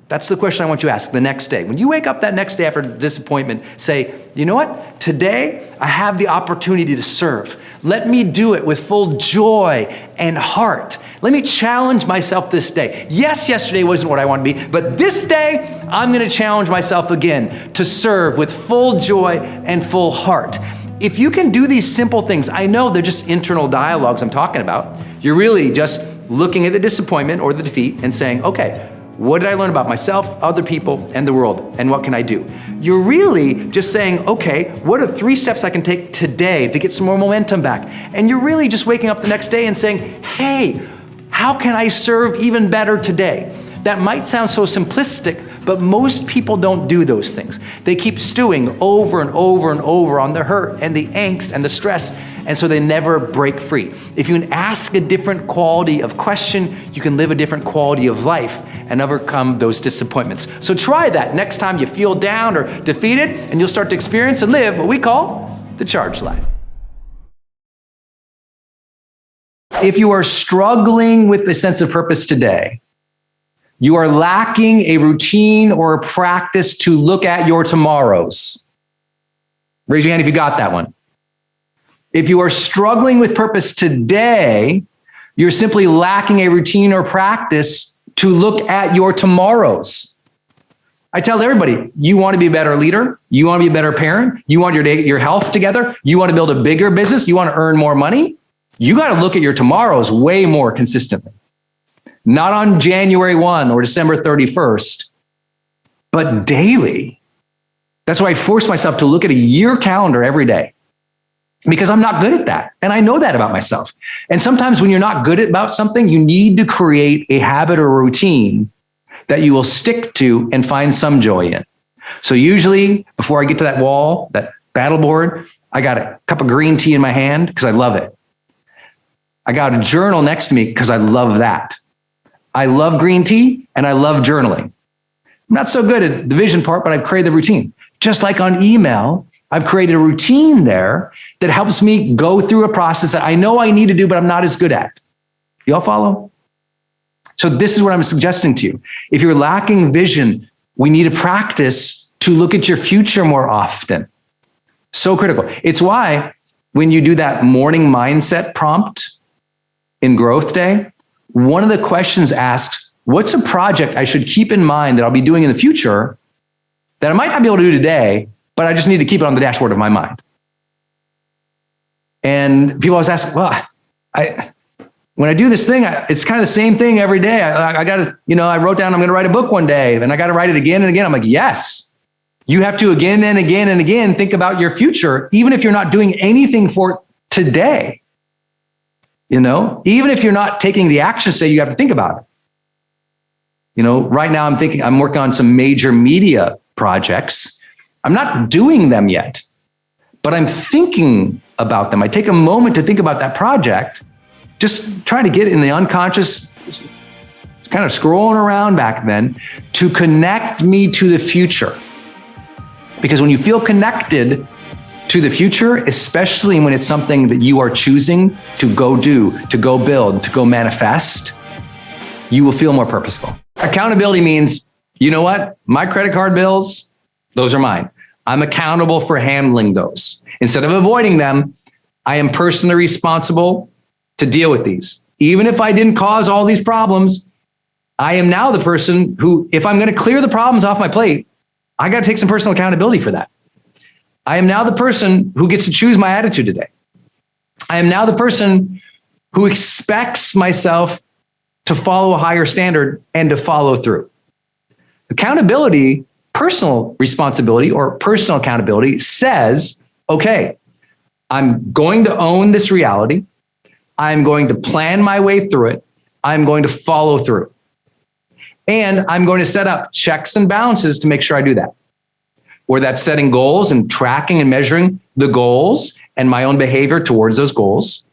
That's the question I want you to ask the next day. When you wake up that next day after disappointment, say, you know what? Today, I have the opportunity to serve. Let me do it with full joy and heart. Let me challenge myself this day. Yes, yesterday wasn't what I wanted to be, but this day, I'm going to challenge myself again to serve with full joy and full heart. If you can do these simple things, I know they're just internal dialogues I'm talking about. You're really just looking at the disappointment or the defeat and saying, okay, what did I learn about myself, other people, and the world, and what can I do? You're really just saying, okay, what are 3 steps I can take today to get some more momentum back? And you're really just waking up the next day and saying, hey, how can I serve even better today? That might sound so simplistic, but most people don't do those things. They keep stewing over and over and over on the hurt and the angst and the stress, and so they never break free. If you can ask a different quality of question, you can live a different quality of life and overcome those disappointments. So try that next time you feel down or defeated, and you'll start to experience and live what we call the charged life. If you are struggling with a sense of purpose today, you are lacking a routine or a practice to look at your tomorrows. Raise your hand if you got that one. If you are struggling with purpose today, you're simply lacking a routine or practice to look at your tomorrows. I tell everybody, you want to be a better leader, you want to be a better parent, you want your health together, you want to build a bigger business, you want to earn more money, you got to look at your tomorrows way more consistently. Not on January 1 or December 31st, but daily. That's why I force myself to look at a year calendar every day, because I'm not good at that. And I know that about myself. And sometimes when you're not good about something, you need to create a habit or routine that you will stick to and find some joy in. So usually before I get to that wall, that battle board, I got a cup of green tea in my hand because I love it. I got a journal next to me because I love that. I love green tea and I love journaling. I'm not so good at the vision part, but I've created the routine. Just like on email, I've created a routine there that helps me go through a process that I know I need to do, but I'm not as good at. You all follow? So this is what I'm suggesting to you. If you're lacking vision, we need to practice to look at your future more often. So critical. It's why when you do that morning mindset prompt in Growth Day, one of the questions asks, what's a project I should keep in mind that I'll be doing in the future that I might not be able to do today, but I just need to keep it on the dashboard of my mind? And people always ask, well, when I do this thing, it's kind of the same thing every day. I got to, I wrote down I'm going to write a book one day, and I got to write it again and again. I'm like, yes, you have to again and again and again think about your future, even if you're not doing anything for it today. Even if you're not taking the action, say you have to think about it. Right now I'm working on some major media projects. I'm not doing them yet, but I'm thinking about them. I take a moment to think about that project, just trying to get in the unconscious, kind of scrolling around back then to connect me to the future. Because when you feel connected to the future, especially when it's something that you are choosing to go do, to go build, to go manifest, you will feel more purposeful. Accountability means, you know what? My credit card bills, those are mine. I'm accountable for handling those. Instead of avoiding them, I am personally responsible to deal with these. Even if I didn't cause all these problems, I am now the person who, if I'm going to clear the problems off my plate, I got to take some personal accountability for that. I am now the person who gets to choose my attitude today. I am now the person who expects myself to follow a higher standard and to follow through. Accountability, personal responsibility or personal accountability says, okay, I'm going to own this reality. I'm going to plan my way through it. I'm going to follow through. And I'm going to set up checks and balances to make sure I do that. Where that's setting goals and tracking and measuring the goals and my own behavior towards those goals,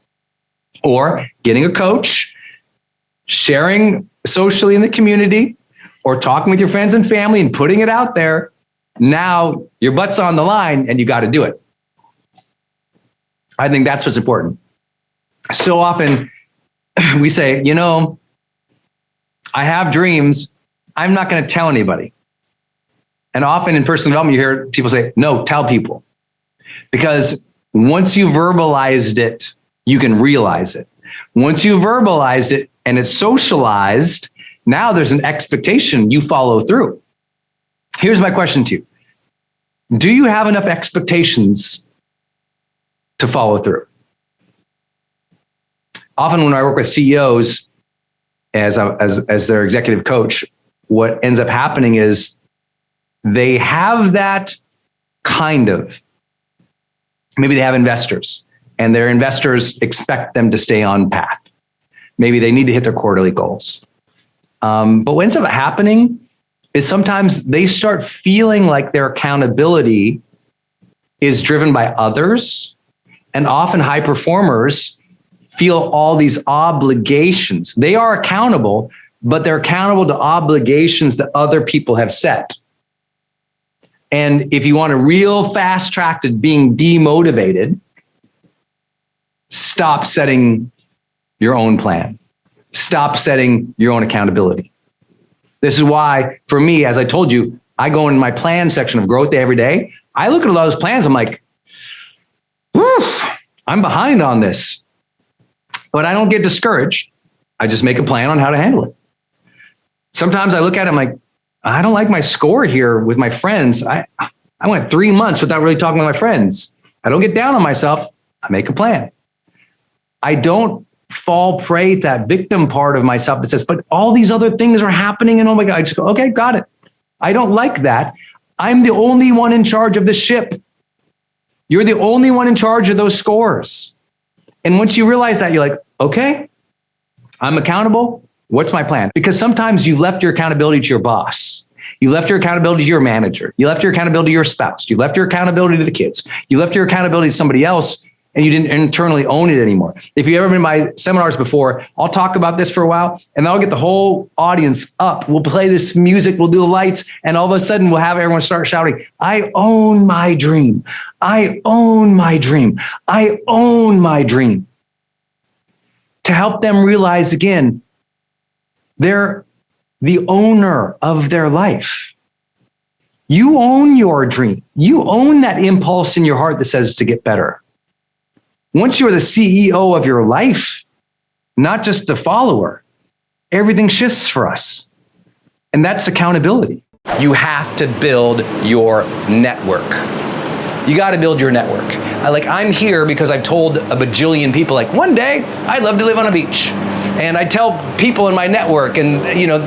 or getting a coach, sharing socially in the community, or talking with your friends and family and putting it out there. Now your butt's on the line and you got to do it. I think that's what's important. So often we say, you know, I have dreams. I'm not going to tell anybody. And often in personal development, you hear people say, no, tell people. Because once you verbalized it, you can realize it. Once you verbalized it and it's socialized, now there's an expectation you follow through. Here's my question to you. Do you have enough expectations to follow through? Often when I work with CEOs as their executive coach, what ends up happening is they have that kind of, maybe they have investors and their investors expect them to stay on path. Maybe they need to hit their quarterly goals. But what ends up happening is sometimes they start feeling like their accountability is driven by others. And often high performers feel all these obligations. They are accountable, but they're accountable to obligations that other people have set. And if you want a real fast track to being demotivated, stop setting your own plan. Stop setting your own accountability. This is why, for me, as I told you, I go in my plan section of Growth Day every day. I look at a lot of those plans. I'm like, oof, I'm behind on this. But I don't get discouraged. I just make a plan on how to handle it. Sometimes I look at it, I'm like, I don't like my score here with my friends. I went 3 months without really talking to my friends. I don't get down on myself. I make a plan. I don't fall prey to that victim part of myself that says, but all these other things are happening. And oh my God, I just go, okay, got it. I don't like that. I'm the only one in charge of the ship. You're the only one in charge of those scores. And once you realize that, you're like, okay, I'm accountable. What's my plan? Because sometimes you've left your accountability to your boss. You left your accountability to your manager. You left your accountability to your spouse. You left your accountability to the kids. You left your accountability to somebody else, and you didn't internally own it anymore. If you've ever been in my seminars before, I'll talk about this for a while, and I'll get the whole audience up. We'll play this music, we'll do the lights, and all of a sudden we'll have everyone start shouting, I own my dream. I own my dream. I own my dream. To help them realize again, they're the owner of their life. You own your dream. You own that impulse in your heart that says to get better. Once you're the CEO of your life, not just the follower, everything shifts for us. And that's accountability. You have to build your network. You got to build your network. I'm here because I've told a bajillion people, one day I'd love to live on a beach. And I tell people in my network, and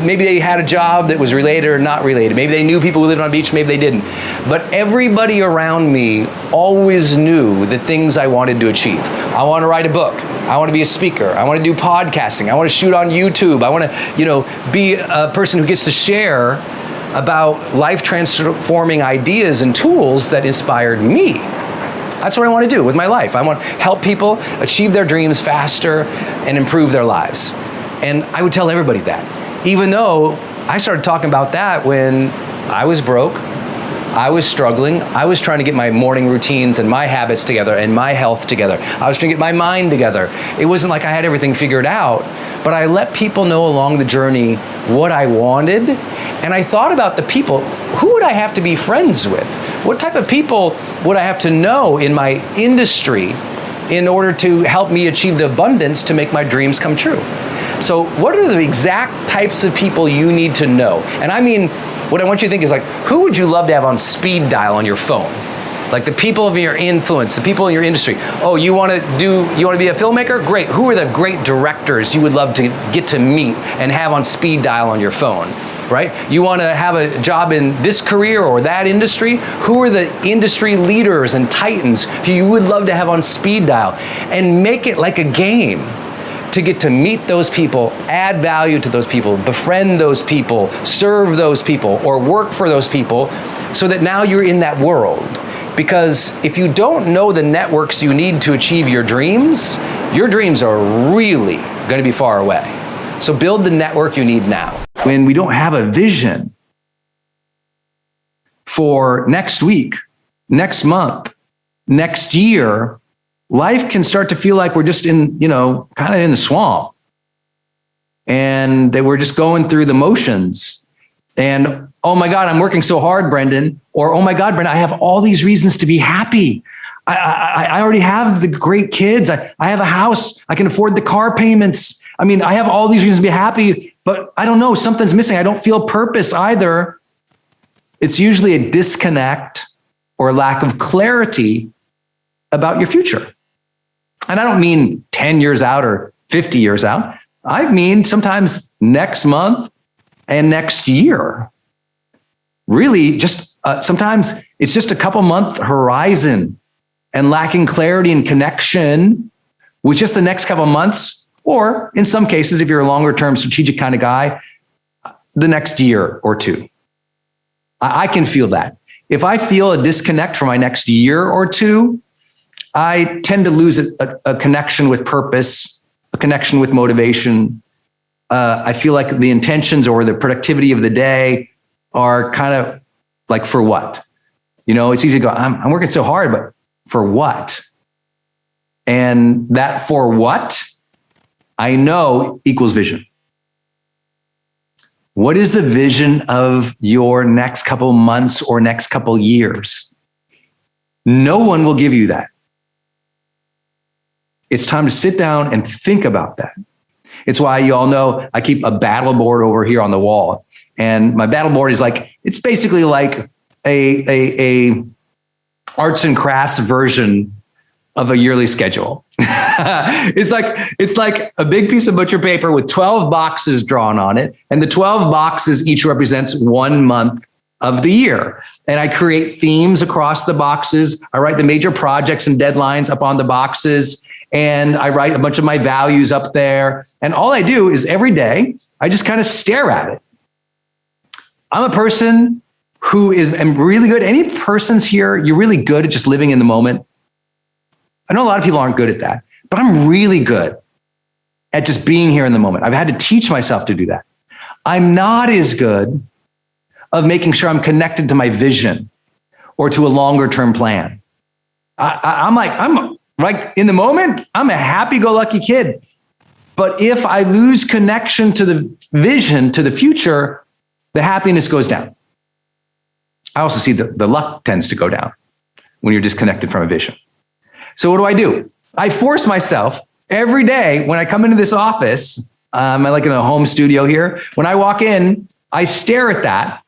maybe they had a job that was related or not related. Maybe they knew people who lived on a beach, maybe they didn't. But everybody around me always knew the things I wanted to achieve. I want to write a book. I want to be a speaker. I want to do podcasting. I want to shoot on YouTube. I want to, be a person who gets to share about life transforming ideas and tools that inspired me. That's what I want to do with my life. I want to help people achieve their dreams faster and improve their lives. And I would tell everybody that, even though I started talking about that when I was broke, I was struggling, I was trying to get my morning routines and my habits together and my health together. I was trying to get my mind together. It wasn't like I had everything figured out, but I let people know along the journey what I wanted. And I thought about the people, who would I have to be friends with? What type of people would I have to know in my industry in order to help me achieve the abundance to make my dreams come true? So what are the exact types of people you need to know? And I mean, what I want you to think is like, who would you love to have on speed dial on your phone? Like the people of your influence, the people in your industry. Oh, you want to be a filmmaker? Great. Who are the great directors you would love to get to meet and have on speed dial on your phone? Right? You want to have a job in this career or that industry? Who are the industry leaders and titans who you would love to have on speed dial? And make it like a game to get to meet those people, add value to those people, befriend those people, serve those people, or work for those people, so that now you're in that world. Because if you don't know the networks you need to achieve your dreams are really going to be far away. So build the network you need now. When we don't have a vision for next week, next month, next year, life can start to feel like we're just in, kind of in the swamp. And that we're just going through the motions. And, oh my God, I'm working so hard, Brendon. Or, oh my God, Brendon, I have all these reasons to be happy. I already have the great kids. I have a house. I can afford the car payments. I mean, I have all these reasons to be happy, but I don't know, something's missing. I don't feel purpose either. It's usually a disconnect or lack of clarity about your future. And I don't mean 10 years out or 50 years out. I mean sometimes next month and next year. Really, just sometimes it's just a couple month horizon and lacking clarity and connection with just the next couple months, or in some cases, if you're a longer term strategic kind of guy, the next year or two. I can feel that. If I feel a disconnect for my next year or two, I tend to lose a connection with purpose, a connection with motivation. I feel like the intentions or the productivity of the day are kind of like, for what? It's easy to go, I'm working so hard, but for what? And that for what, I know equals vision. What is the vision of your next couple months or next couple years? No one will give you that. It's time to sit down and think about that. It's why you all know I keep a battle board over here on the wall. And my battle board is it's basically like a arts and crafts version of a yearly schedule. It's like a big piece of butcher paper with 12 boxes drawn on it. And the 12 boxes each represents 1 month of the year. And I create themes across the boxes. I write the major projects and deadlines up on the boxes. And I write a bunch of my values up there. And all I do is every day, I just kind of stare at it. I'm a person who am really good. Any persons here, you're really good at just living in the moment. I know a lot of people aren't good at that, but I'm really good at just being here in the moment. I've had to teach myself to do that. I'm not as good of making sure I'm connected to my vision or to a longer term plan. I'm like in the moment, I'm a happy-go-lucky kid. But if I lose connection to the vision, to the future, the happiness goes down. I also see the luck tends to go down when you're disconnected from a vision. So what do? I force myself every day when I come into this office, I'm like in a home studio here. When I walk in, I stare at that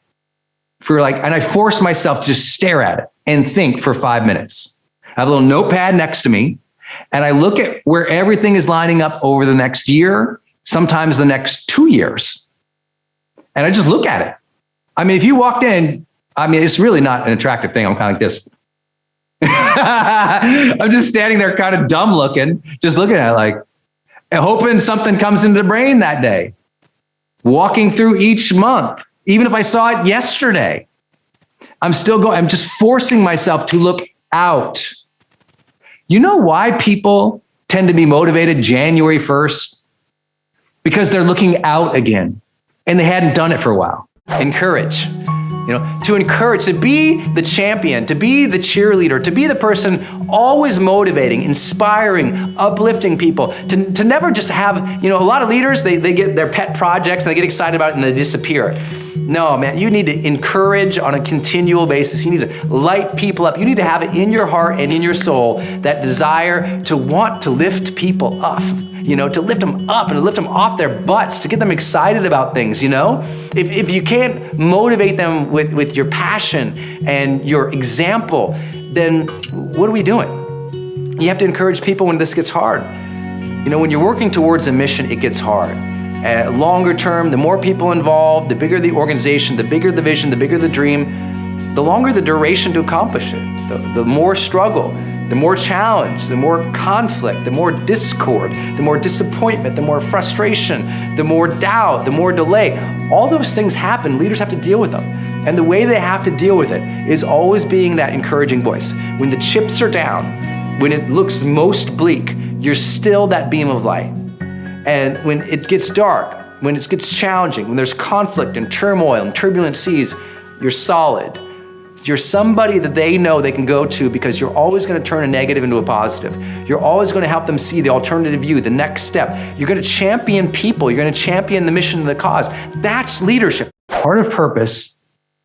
and I force myself to just stare at it and think for 5 minutes. I have a little notepad next to me and I look at where everything is lining up over the next year, sometimes the next 2 years. And I just look at it. I mean, if you walked in, it's really not an attractive thing. I'm kind of like this. I'm just standing there kind of dumb looking, just looking at it hoping something comes into the brain that day. Walking through each month, even if I saw it yesterday, I'm just forcing myself to look out You know why people tend to be motivated January 1st? Because they're looking out again and they hadn't done it for a while. Encourage. To encourage, to be the champion, to be the cheerleader, to be the person always motivating, inspiring, uplifting people, to never just have, a lot of leaders, they get their pet projects and they get excited about it and they disappear. No, man, you need to encourage on a continual basis. You need to light people up. You need to have it in your heart and in your soul, that desire to want to lift people up. To lift them up and to lift them off their butts, to get them excited about things, If you can't motivate them with your passion and your example, then what are we doing? You have to encourage people when this gets hard. When you're working towards a mission, it gets hard. Longer term, the more people involved, the bigger the organization, the bigger the vision, the bigger the dream, the longer the duration to accomplish it, the more struggle, the more challenge, the more conflict, the more discord, the more disappointment, the more frustration, the more doubt, the more delay. All those things happen. Leaders have to deal with them. And the way they have to deal with it is always being that encouraging voice. When the chips are down, when it looks most bleak, you're still that beam of light. And when it gets dark, when it gets challenging, when there's conflict and turmoil and turbulent seas, you're solid. You're somebody that they know they can go to, because you're always going to turn a negative into a positive. You're always going to help them see the alternative view, the next step. You're going to champion people. You're going to champion the mission and the cause. That's leadership. Part of purpose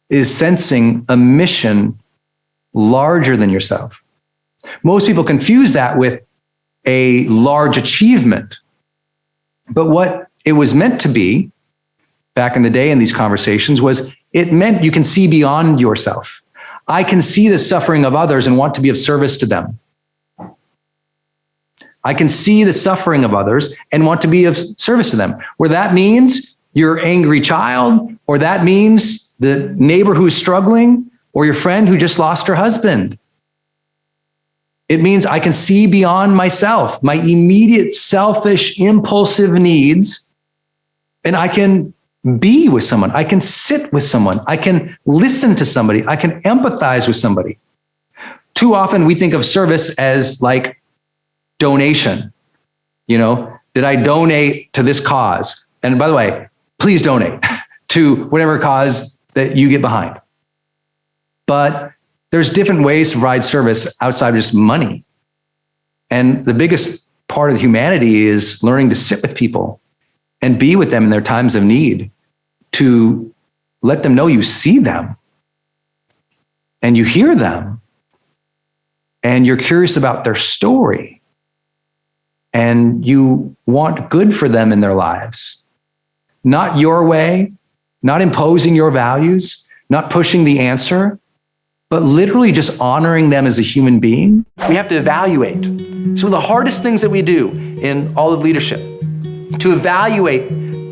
is sensing a mission larger than yourself. Most people confuse that with a large achievement. But what it was meant to be back in the day in these conversations was, it meant you can see beyond yourself. I can see the suffering of others and want to be of service to them. I can see the suffering of others and want to be of service to them. Where that means your angry child, or that means the neighbor who's struggling, or your friend who just lost her husband. It means I can see beyond myself, my immediate selfish, impulsive needs, and I can be with someone. I can sit with someone. I can listen to somebody. I can empathize with somebody. Too often we think of service as like donation. Did I donate to this cause? And by the way, please donate to whatever cause that you get behind. But there's different ways to provide service outside of just money. And the biggest part of humanity is learning to sit with people and be with them in their times of need, to let them know you see them and you hear them and you're curious about their story and you want good for them in their lives. Not your way, not imposing your values, not pushing the answer, but literally just honoring them as a human being. We have to evaluate. So the hardest things that we do in all of leadership, to evaluate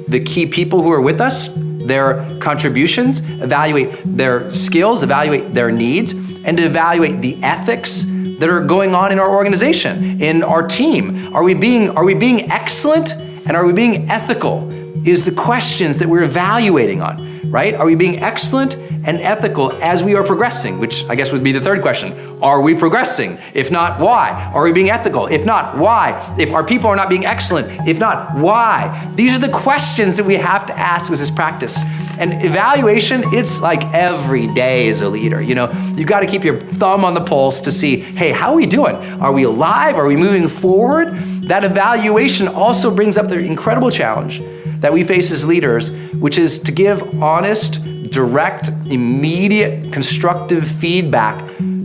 the key people who are with us, their contributions, evaluate their skills, evaluate their needs, and to evaluate the ethics that are going on in our organization, in our team. Are we being excellent and are we being ethical? Is the questions that we're evaluating on, right? Are we being excellent and ethical as we are progressing? Which I guess would be the third question. Are we progressing? If not, why? Are we being ethical? If not, why? If our people are not being excellent, if not, why? These are the questions that we have to ask as this practice. And evaluation, it's like every day as a leader. You've got to keep your thumb on the pulse to see, hey, how are we doing? Are we alive? Are we moving forward? That evaluation also brings up the incredible challenge that we face as leaders, which is to give honest, direct, immediate, constructive feedback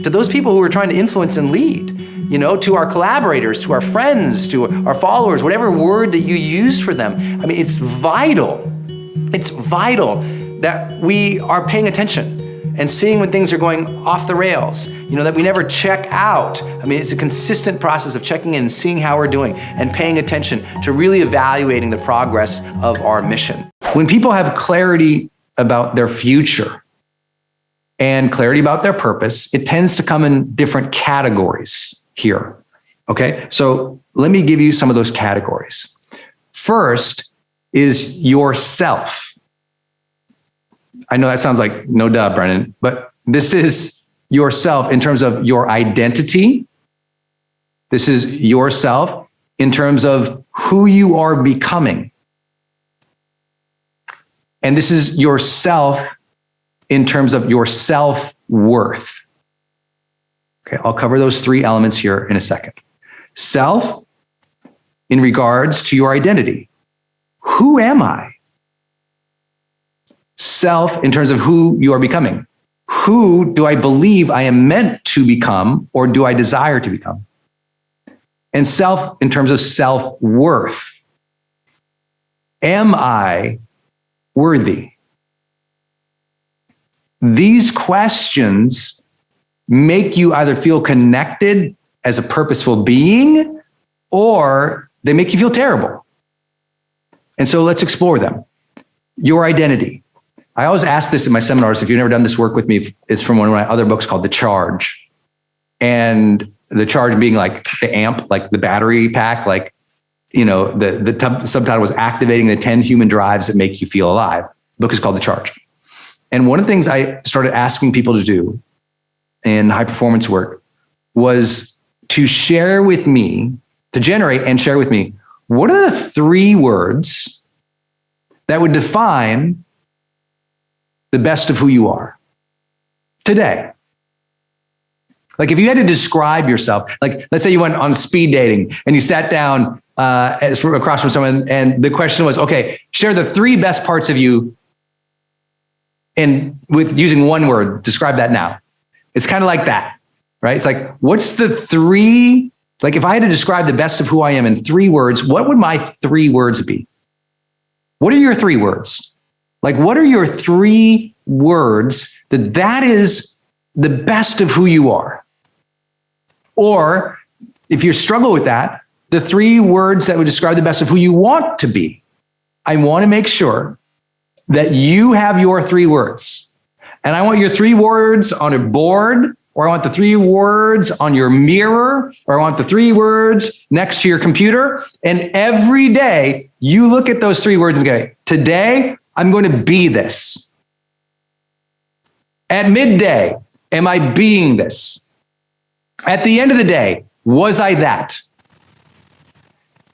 to those people who are trying to influence and lead, to our collaborators, to our friends, to our followers, whatever word that you use for them. I mean, it's vital that we are paying attention and seeing when things are going off the rails, that we never check out. I mean, it's a consistent process of checking in and seeing how we're doing and paying attention to really evaluating the progress of our mission. When people have clarity about their future and clarity about their purpose, it tends to come in different categories here. Okay, so let me give you some of those categories. First is yourself. I know that sounds like no duh, Brendon, but this is yourself in terms of your identity, This is yourself in terms of who you are becoming. And this is yourself in terms of your self-worth. Okay, I'll cover those three elements here in a second. Self, in regards to your identity. Who am I? Self, in terms of who you are becoming. Who do I believe I am meant to become, or do I desire to become? And self, in terms of self-worth. Am I worthy? These questions make you either feel connected as a purposeful being, or they make you feel terrible. And so let's explore them. Your identity. I always ask this in my seminars. If you've never done this work with me, it's from one of my other books called The Charge. And the charge being like the amp, like the battery pack, like, the subtitle was Activating the 10 Human Drives That Make You Feel Alive. The book is called The Charge. And one of the things I started asking people to do in high performance work was to share with me, to generate and share with me, what are the 3 words that would define the best of who you are today? Like if you had to describe yourself, like let's say you went on speed dating and you sat down across from someone and the question was, okay, share the 3 best parts of you, and with using one word, describe that now. It's kind of like that, right? It's like, what's the 3, like if I had to describe the best of who I am in 3 words, what would my 3 words be? What are your 3 words? Like, what are your 3 words that is the best of who you are? Or if you struggle with that, the 3 words that would describe the best of who you want to be. I want to make sure that you have your 3 words. And I want your 3 words on a board, or I want the 3 words on your mirror, or I want the 3 words next to your computer. And every day you look at those 3 words and go, today I'm going to be this. At midday, am I being this? At the end of the day, was I that?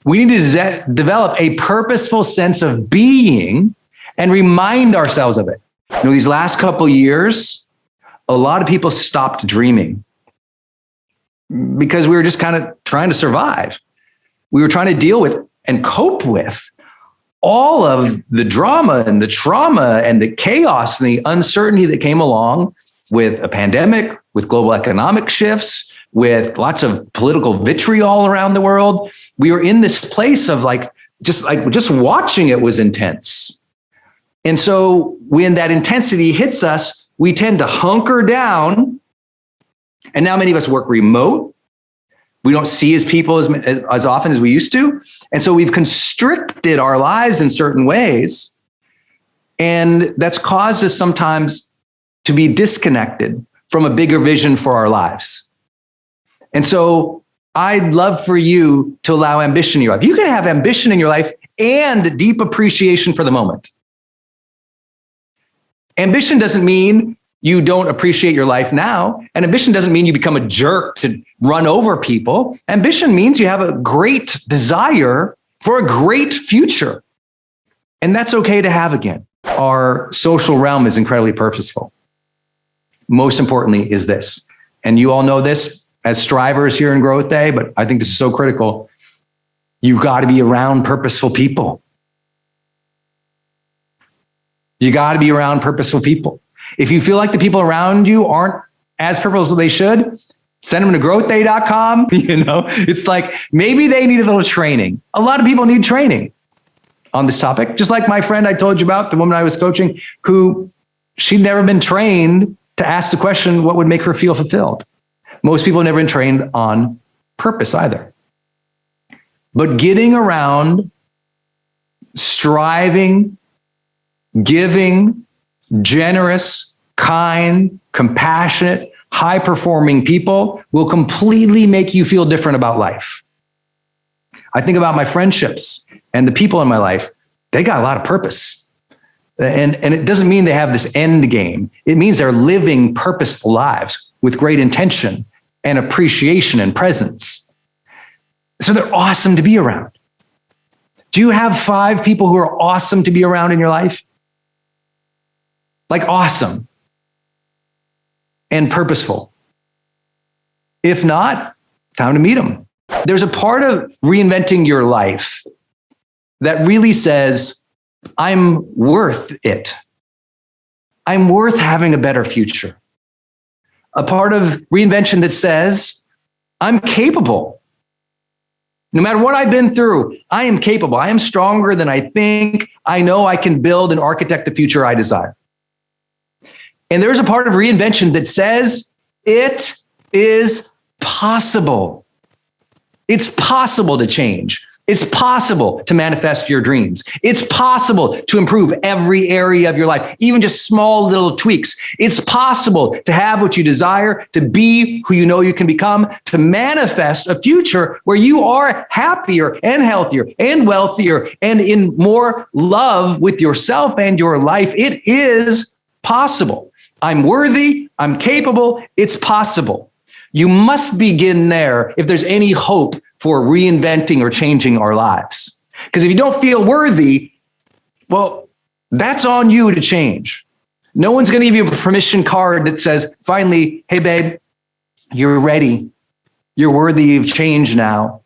We need to develop a purposeful sense of being and remind ourselves of it. These last couple of years, a lot of people stopped dreaming because we were just kind of trying to survive. We were trying to deal with and cope with all of the drama and the trauma and the chaos and the uncertainty that came along with a pandemic, with global economic shifts, with lots of political vitriol around the world. We were in this place of just watching it was intense. And so when that intensity hits us, we tend to hunker down. And now many of us work remote. We don't see as people as often as we used to. And so we've constricted our lives in certain ways. And that's caused us sometimes to be disconnected from a bigger vision for our lives. And so I'd love for you to allow ambition in your life. You can have ambition in your life and deep appreciation for the moment. Ambition doesn't mean you don't appreciate your life now. And ambition doesn't mean you become a jerk to run over people. Ambition means you have a great desire for a great future. And that's okay to have again. Our social realm is incredibly purposeful. Most importantly is this, and you all know this as strivers here in Growth Day, but I think this is so critical. You've got to be around purposeful people. You got to be around purposeful people. If you feel like the people around you aren't as purposeful as they should, send them to growthday.com. It's like maybe they need a little training. A lot of people need training on this topic. Just like my friend I told you about, the woman I was coaching, who she'd never been trained to ask the question, what would make her feel fulfilled? Most people have never been trained on purpose either. But getting around, striving, giving, generous, kind, compassionate, high-performing people will completely make you feel different about life. I think about my friendships and the people in my life. They got a lot of purpose. And it doesn't mean they have this end game. It means they're living purposeful lives with great intention and appreciation and presence. So they're awesome to be around. Do you have 5 people who are awesome to be around in your life? Like awesome and purposeful. If not, time to meet them. There's a part of reinventing your life that really says, I'm worth it. I'm worth having a better future. A part of reinvention that says, I'm capable. No matter what I've been through, I am capable. I am stronger than I think. I know I can build and architect the future I desire. And there's a part of reinvention that says it is possible. It's possible to change. It's possible to manifest your dreams. It's possible to improve every area of your life, even just small little tweaks. It's possible to have what you desire, to be who you know you can become, to manifest a future where you are happier and healthier and wealthier and in more love with yourself and your life. It is possible. I'm worthy. I'm capable. It's possible. You must begin there if there's any hope for reinventing or changing our lives. Because if you don't feel worthy, well, that's on you to change. No one's going to give you a permission card that says, finally, hey, babe, you're ready. You're worthy of change now.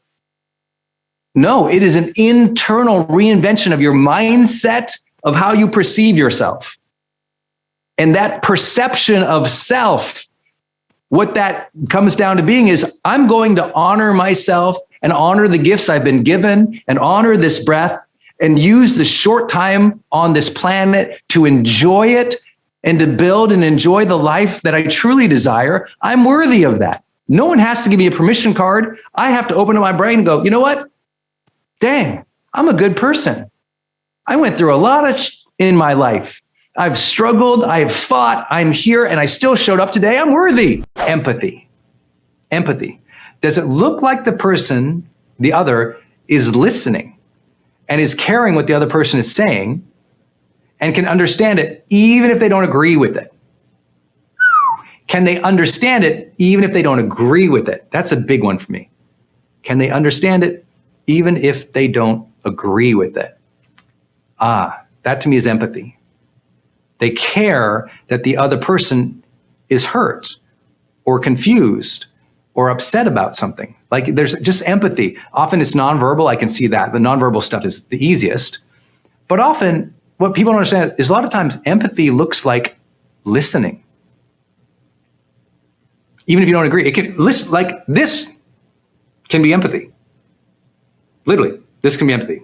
No, it is an internal reinvention of your mindset of how you perceive yourself. And that perception of self, what that comes down to being is, I'm going to honor myself and honor the gifts I've been given and honor this breath and use the short time on this planet to enjoy it and to build and enjoy the life that I truly desire. I'm worthy of that. No one has to give me a permission card. I have to open up my brain and go, you know what? Dang, I'm a good person. I went through a lot of in my life. I've struggled, I've fought, I'm here, and I still showed up today. I'm worthy. Empathy. Empathy. Does it look like the person, the other, is listening and is caring what the other person is saying and can understand it even if they don't agree with it? Can they understand it even if they don't agree with it? That's a big one for me. Can they understand it even if they don't agree with it? That to me is empathy. They care that the other person is hurt or confused or upset about something. Like there's just empathy. Often it's nonverbal. I can see that. The nonverbal stuff is the easiest. But often what people don't understand is a lot of times empathy looks like listening. Even if you don't agree, it can listen like this can be empathy. Literally, this can be empathy.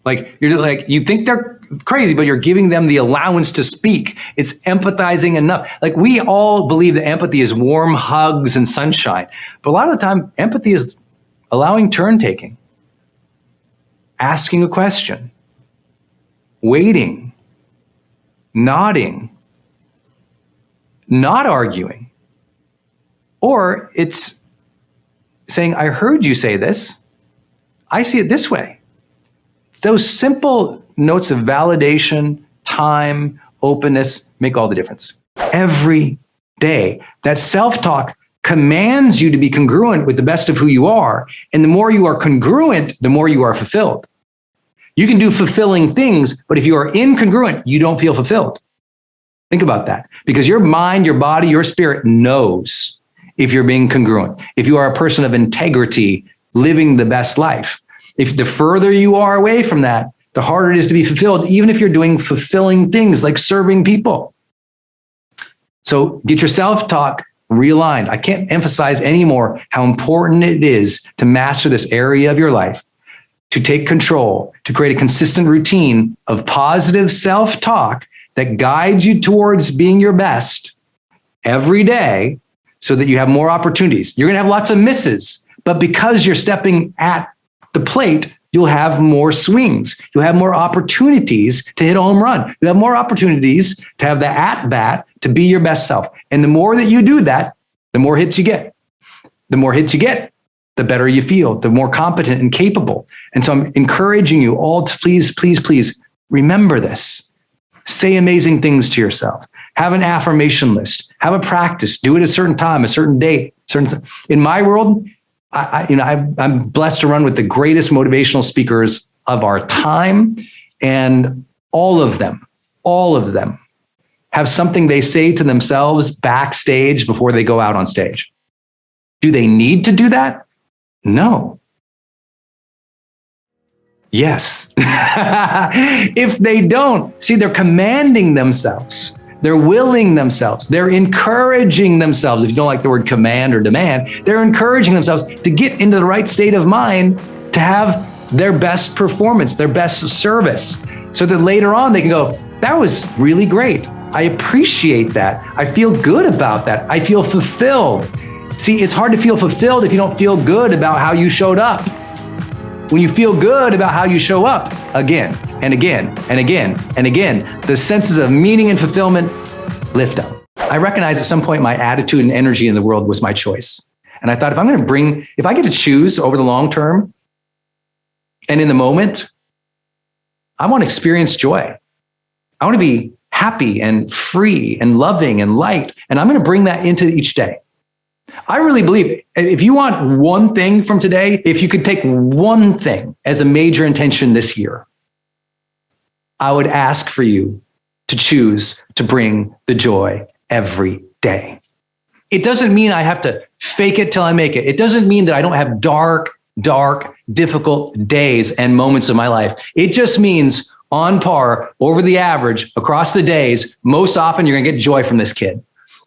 Like you think they're crazy, but you're giving them the allowance to speak. It's empathizing enough. Like we all believe that empathy is warm hugs and sunshine, but a lot of the time empathy is allowing turn taking, asking a question, waiting, nodding, not arguing, or it's saying, I heard you say this. I see it this way. Those simple notes of validation, time, openness make all the difference. Every day, that self-talk commands you to be congruent with the best of who you are. And the more you are congruent, the more you are fulfilled. You can do fulfilling things, but if you are incongruent, you don't feel fulfilled. Think about that. Because your mind, your body, your spirit knows if you're being congruent. If you are a person of integrity, living the best life. If the further you are away from that, the harder it is to be fulfilled, even if you're doing fulfilling things like serving people. So get your self-talk realigned. I can't emphasize anymore how important it is to master this area of your life, to take control, to create a consistent routine of positive self-talk that guides you towards being your best every day so that you have more opportunities. You're going to have lots of misses, but because you're stepping at the plate, you'll have more swings. You'll have more opportunities to hit a home run. You have more opportunities to have the at-bat to be your best self. And the more that you do that, the more hits you get. The more hits you get, the better you feel, the more competent and capable. And so I'm encouraging you all to please, please, please remember this. Say amazing things to yourself. Have an affirmation list. Have a practice. Do it at a certain time, a certain date. In my world, I'm blessed to run with the greatest motivational speakers of our time, and all of them have something they say to themselves backstage before they go out on stage. Do they need to do that? No. Yes. If they don't, see, they're commanding themselves. They're willing themselves. They're encouraging themselves. If you don't like the word command or demand, they're encouraging themselves to get into the right state of mind to have their best performance, their best service, so that later on they can go, that was really great. I appreciate that. I feel good about that. I feel fulfilled. See, it's hard to feel fulfilled if you don't feel good about how you showed up. When you feel good about how you show up again and again and again and again, the senses of meaning and fulfillment lift up. I recognized at some point my attitude and energy in the world was my choice. And I thought, if I get to choose over the long term and in the moment, I want to experience joy. I want to be happy and free and loving and light. And I'm going to bring that into each day. I really believe if you want one thing from today, if you could take one thing as a major intention this year, I would ask for you to choose to bring the joy every day. It doesn't mean I have to fake it till I make it. It doesn't mean that I don't have dark, difficult days and moments of my life. It just means on par, over the average, across the days, most often you're going to get joy from this kid.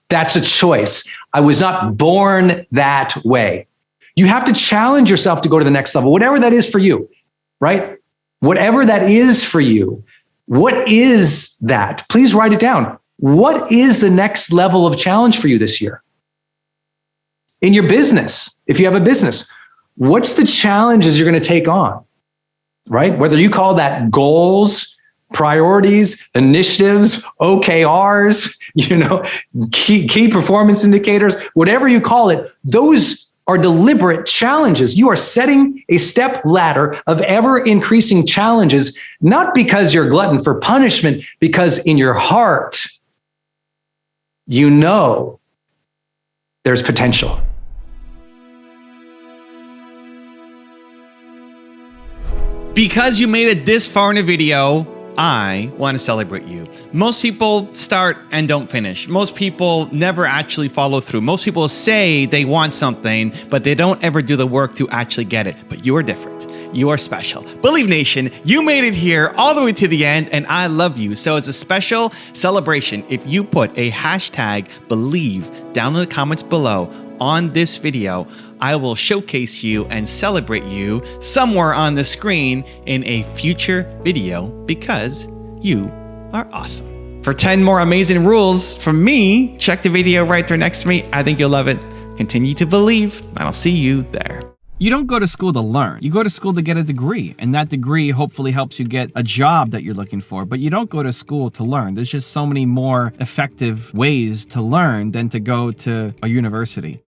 That's a choice. I was not born that way. You have to challenge yourself to go to the next level, whatever that is for you, right? Whatever that is for you, what is that? Please write it down. What is the next level of challenge for you this year? In your business, if you have a business, what's the challenges you're going to take on, right? Whether you call that goals, priorities, initiatives, OKRs, key performance indicators, whatever you call it, those are deliberate challenges. You are setting a step ladder of ever increasing challenges, not because you're a glutton for punishment, because in your heart, you know there's potential. Because you made it this far in a video, I want to celebrate you. Most people start and don't finish. Most people never actually follow through. Most people say they want something, but they don't ever do the work to actually get it. But you are different. You are special. Believe Nation, you made it here all the way to the end, and I love you. So as a special celebration, if you put a hashtag believe down in the comments below on this video, I will showcase you and celebrate you somewhere on the screen in a future video because you are awesome. For 10 more amazing rules from me, check the video right there next to me. I think you'll love it. Continue to believe, and I'll see you there. You don't go to school to learn. You go to school to get a degree, and that degree hopefully helps you get a job that you're looking for, but you don't go to school to learn. There's just so many more effective ways to learn than to go to a university.